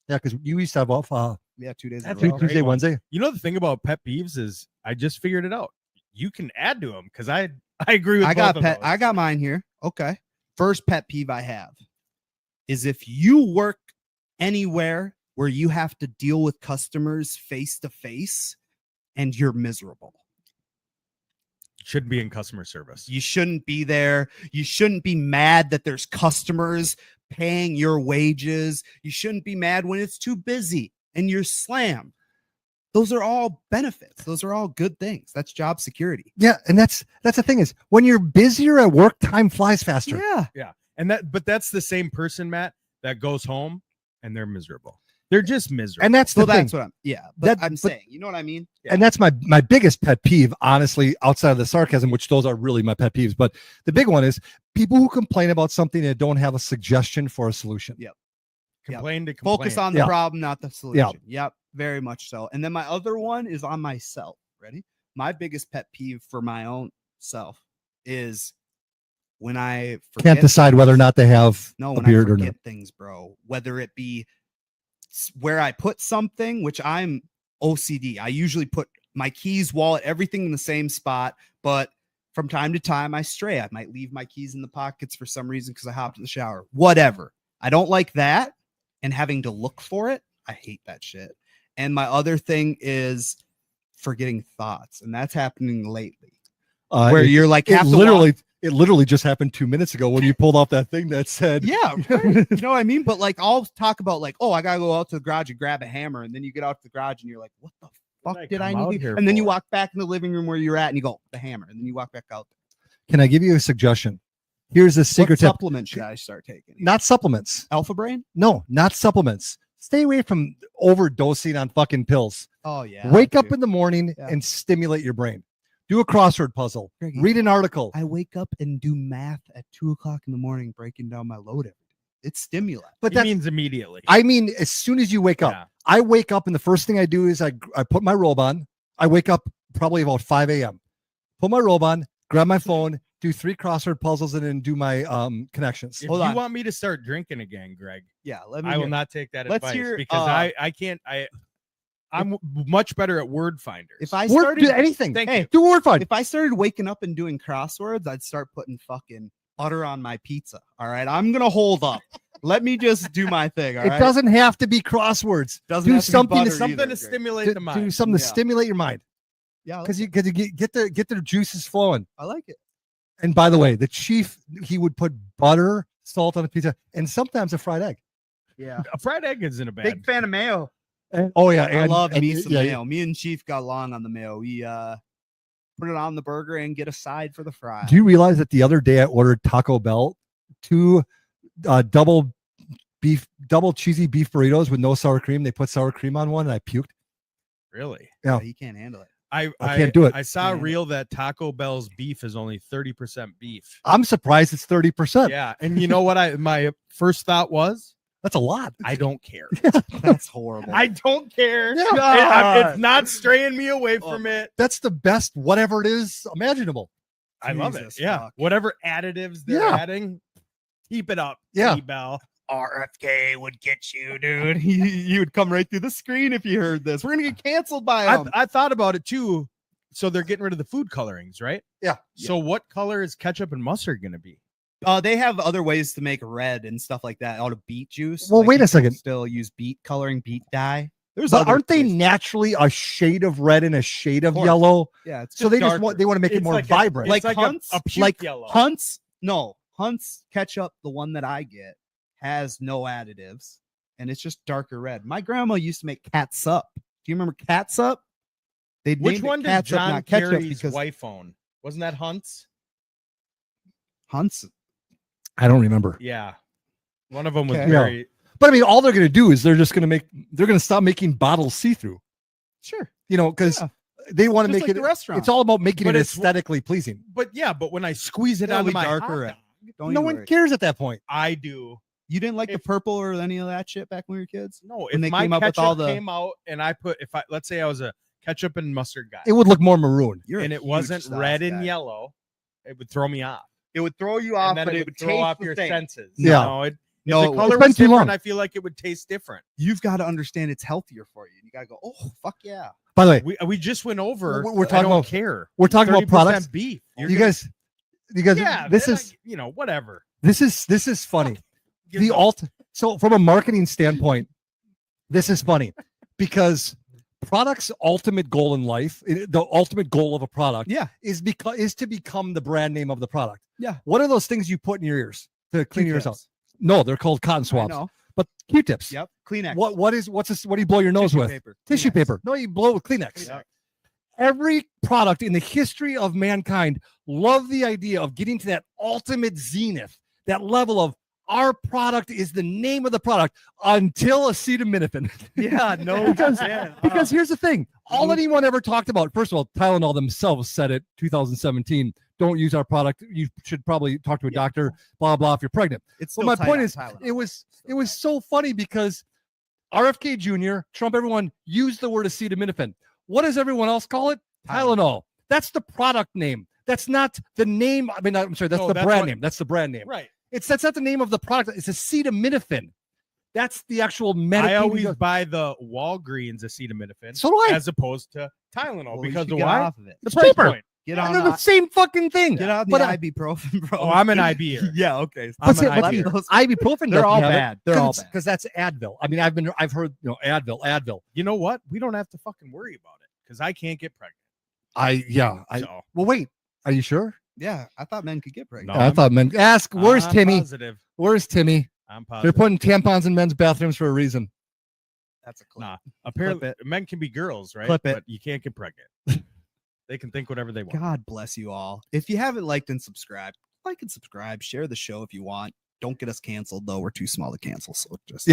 yeah, because you used to have off Yeah, 2 days in a That's a row. great Tuesday, one. Wednesday. The thing about pet peeves is I just figured it out. You can add to them because I agree with I both got of those. I got mine here. Okay. First pet peeve I have is if you work anywhere where you have to deal with customers face to face and you're miserable. Shouldn't be in customer service. You shouldn't be there. You shouldn't be mad that there's customers paying your wages. You shouldn't be mad when it's too busy and you're slammed. Those are all benefits. Those are all good things. That's job security. Yeah, and that's the thing is when you're busier at work, time flies faster. Yeah. But that's the same person, Matt, that goes home and they're miserable. They're just miserable. And that's the So thing. that's what I'm but That- I'm but- saying, you know what I mean? And that's my biggest pet peeve, honestly, outside of the sarcasm, which those are really my pet peeves. But the big one is people who complain about something and don't have a suggestion for a solution. Yeah. complain to complain. Focus on the Yeah. problem, not the solution. Yep, very much so. And then my other one is on myself. Ready? My biggest pet peeve for my own self is when I forget Can't decide whether or not they have no, a when I beard or forget not. things, bro. Whether it be where I put something, which I'm OCD. I usually put my keys, wallet, everything in the same spot, but from time to time I stray. I might leave my keys in the pockets for some reason because I hopped in the shower. Whatever. I don't like that and having to look for it. I hate that shit. And my other thing is forgetting thoughts, and that's happening lately. Where you're like, have to walk- It literally just happened 2 minutes ago when you pulled off that thing that said, yeah, right. You know what I mean? But like, I'll talk about like, oh, I gotta go out to the garage and grab a hammer, and then you get out to the garage and you're like, what the fuck What did I I come out need? here And then you for? walk back in the living room where you're at, and you go the hammer, and then you walk back out. Can I give you a suggestion? Here's a What secret tip. supplement should I start taking? Not supplements. Alpha Brain? No, not supplements. Stay away from overdosing on fucking pills. Oh yeah. Wake up in the morning Yeah. and stimulate your brain. Do a crossword puzzle. Greggy, Read an article. I wake up and do math at 2:00 in the morning, breaking down my load every day. It's stimulant. But It that means immediately. I mean, as soon as you wake up, Yeah. I wake up and the first thing I do is I put my robe on. I wake up probably about 5 a.m. Put my robe on, grab my phone, do 3 crossword puzzles, and then do my connections. If Hold you on. want me to start drinking again, Greg, Yeah, let me. I will hear- not take that Let's advice hear, because I can't. I'm much better at word finders. If I Word, started do anything. Thank hey, you. Do word find. if I started waking up and doing crosswords, I'd start putting fucking butter on my pizza. All right, I'm gonna hold up. Let me just do my thing. All It right, doesn't have to be crosswords. Doesn't do have to be something to butter Something either, to Greg. stimulate Do, the do mind. something to Yeah. stimulate your mind Yeah, because you get the juices flowing. I like it. And by the way, the chief, he would put butter, salt on a pizza, and sometimes a fried egg. Yeah. A fried egg isn't a bad. Big fan of mayo. Oh yeah, I love me and- some yeah, mayo. Me and Chief got along on the mayo. We put it on the burger and get a side for the fry. Do you realize that the other day I ordered Taco Bell 2 double cheesy beef burritos with no sour cream? They put sour cream on one, and I puked. Really? Yeah. He can't handle it. I can't do it. I saw a Yeah. reel that Taco Bell's beef is only 30% beef. I'm surprised it's 30%. Yeah, and you know what? My first thought was, That's a lot. I don't care. That's horrible. I don't care. Yeah. It's not straying me away from it. That's the best, whatever it is, imaginable. I love it. Jesus Yeah, fuck. whatever additives they're Yeah. adding, keep it up. Yeah. T-Bell. RFK would get you, dude. You would come right through the screen if you heard this. We're gonna get canceled by I, him. I thought about it too. So they're getting rid of the food colorings, right? Yeah. So what color is ketchup and mustard going to be? They have other ways to make red and stuff like that out of beet juice. Well, wait a you can second. Still use beet coloring, beet dye. There's But other aren't they ways. naturally a shade of red and a shade of course. yellow? Yeah, it's So they just darker. want they want to make it It's more like a- vibrant. it's like a- Hunt's, a puke like yellow. Hunt's. No, Hunt's ketchup, the one that I get, has no additives, and it's just darker red. My grandma used to make catsup. Do you remember catsup? They Which named it one did catsup, John not ketchup, Kerry's because wife own? Wasn't that Hunt's? Hunt's. I don't remember. Yeah. One of them was Okay. very. But I mean, all they're going to do is they're going to stop making bottles see-through. Sure. You know, because Yeah. they want to Just make like it. the restaurant. It's all about making But it it's- aesthetically pleasing. But yeah, but when I squeeze it It'll onto be my darker hot red. dog, Don't No even one worry. cares at that point. I do. You didn't like the If- purple or any of that shit back when we were kids? No, When if they my came up with ketchup all the- came out and I put, if I let's say I was a ketchup and mustard guy, It would look more maroon. You're a and it huge wasn't sauce red and guy. yellow, it would throw me off. It would throw you And off, then but it it would would throw taste off the your same. senses. Yeah. No, if No, the color it's been was too different, long. I feel like it would taste different. You've got to understand it's healthier for you. You got to go, oh, fuck yeah. By the way, We just went over. We're I talking don't about- care. we're talking about 30% products. beef. you guys, Yeah, this then is whatever. this is funny. Give The them- alt. So from a marketing standpoint, this is funny because product's ultimate goal in life, the ultimate goal of a product, Yeah. is to become the brand name of the product. Yeah. What are those things you put in your ears to clean your ears out? Q-tips. No, they're called cotton I swabs. know. But Q-tips. Yep. Kleenex. What do you blow your nose Tissue with? paper. Tissue Kleenex. paper. No, you blow with Kleenex. Kleenex. Every product in the history of mankind loved the idea of getting to that ultimate zenith, that level of our product is the name of the product until acetaminophen. Yeah, no. because yeah. because here's the thing. All Mhm. anyone ever talked about, first of all, Tylenol themselves said it, 2017, don't use our product. You should probably talk to a Yeah. doctor, blah, blah, if you're pregnant. It's Well, still my tight point on is, Tylenol. it was so funny because RFK Jr., Trump, everyone used the word acetaminophen. What does everyone else call it? Tylenol. That's the product name. That's not the name. I mean, I'm sorry, that's No, the that's brand what- name. That's the brand name. Right. That's not the name of the product. It's acetaminophen. That's the actual I medication. always buy the Walgreens acetaminophen So do I. as opposed to Tylenol Well, you because should of get why? off of it. It's Price cheaper. point. Get They're on the same fucking thing. Get on the But, ibuprofen, bro. Oh, I'm an IBer. Yeah, okay. I'm see, an but IBer. those- Ibuprofen. They're all doesn't have it bad. They're all bad. because that's Advil. I mean, I've heard Advil. You know what? We don't have to fucking worry about it because I can't get pregnant. So, Well, wait. Are you sure? Yeah, I thought men could get pregnant. No. I thought men. Ask. Where's I'm Timmy? Positive. Where's Timmy? I'm They're positive. putting tampons in men's bathrooms for a reason. That's a clip. Nah, apparently it. men can be girls, right? Clip it. But you can't get pregnant. They can think whatever they want. God bless you all. If you haven't liked and subscribed, like and subscribe. Share the show if you want. Don't get us canceled though. We're too small to cancel. So just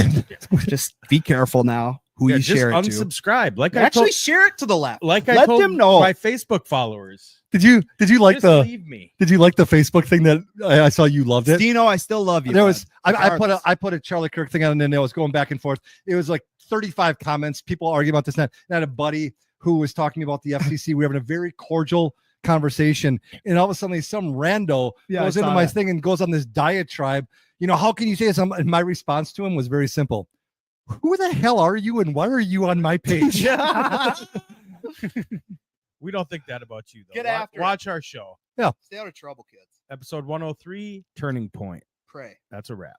just be careful now who Yeah, you just share it to. unsubscribe. Like Actually, I told, share it to the left. like I let told them know. my Facebook followers. Did you like Just leave me. Did you like the Facebook thing that I saw you loved it? Dino, I still love you. There was bud. I put a Charlie Kirk thing on and then it was going back and forth. It was like 35 comments, people arguing about this and that. And I had a buddy who was talking about the FCC. We were having a very cordial conversation, and all of a sudden some rando Yeah, I goes into saw my that. thing and goes on this diatribe. You know, how can you say this? And my response to him was very simple. Who the hell are you and why are you on my page? We don't think that about you, though. Get after it. Watch our show. Stay out of trouble, kids. Episode 103, Turning Point. Pray. That's a wrap.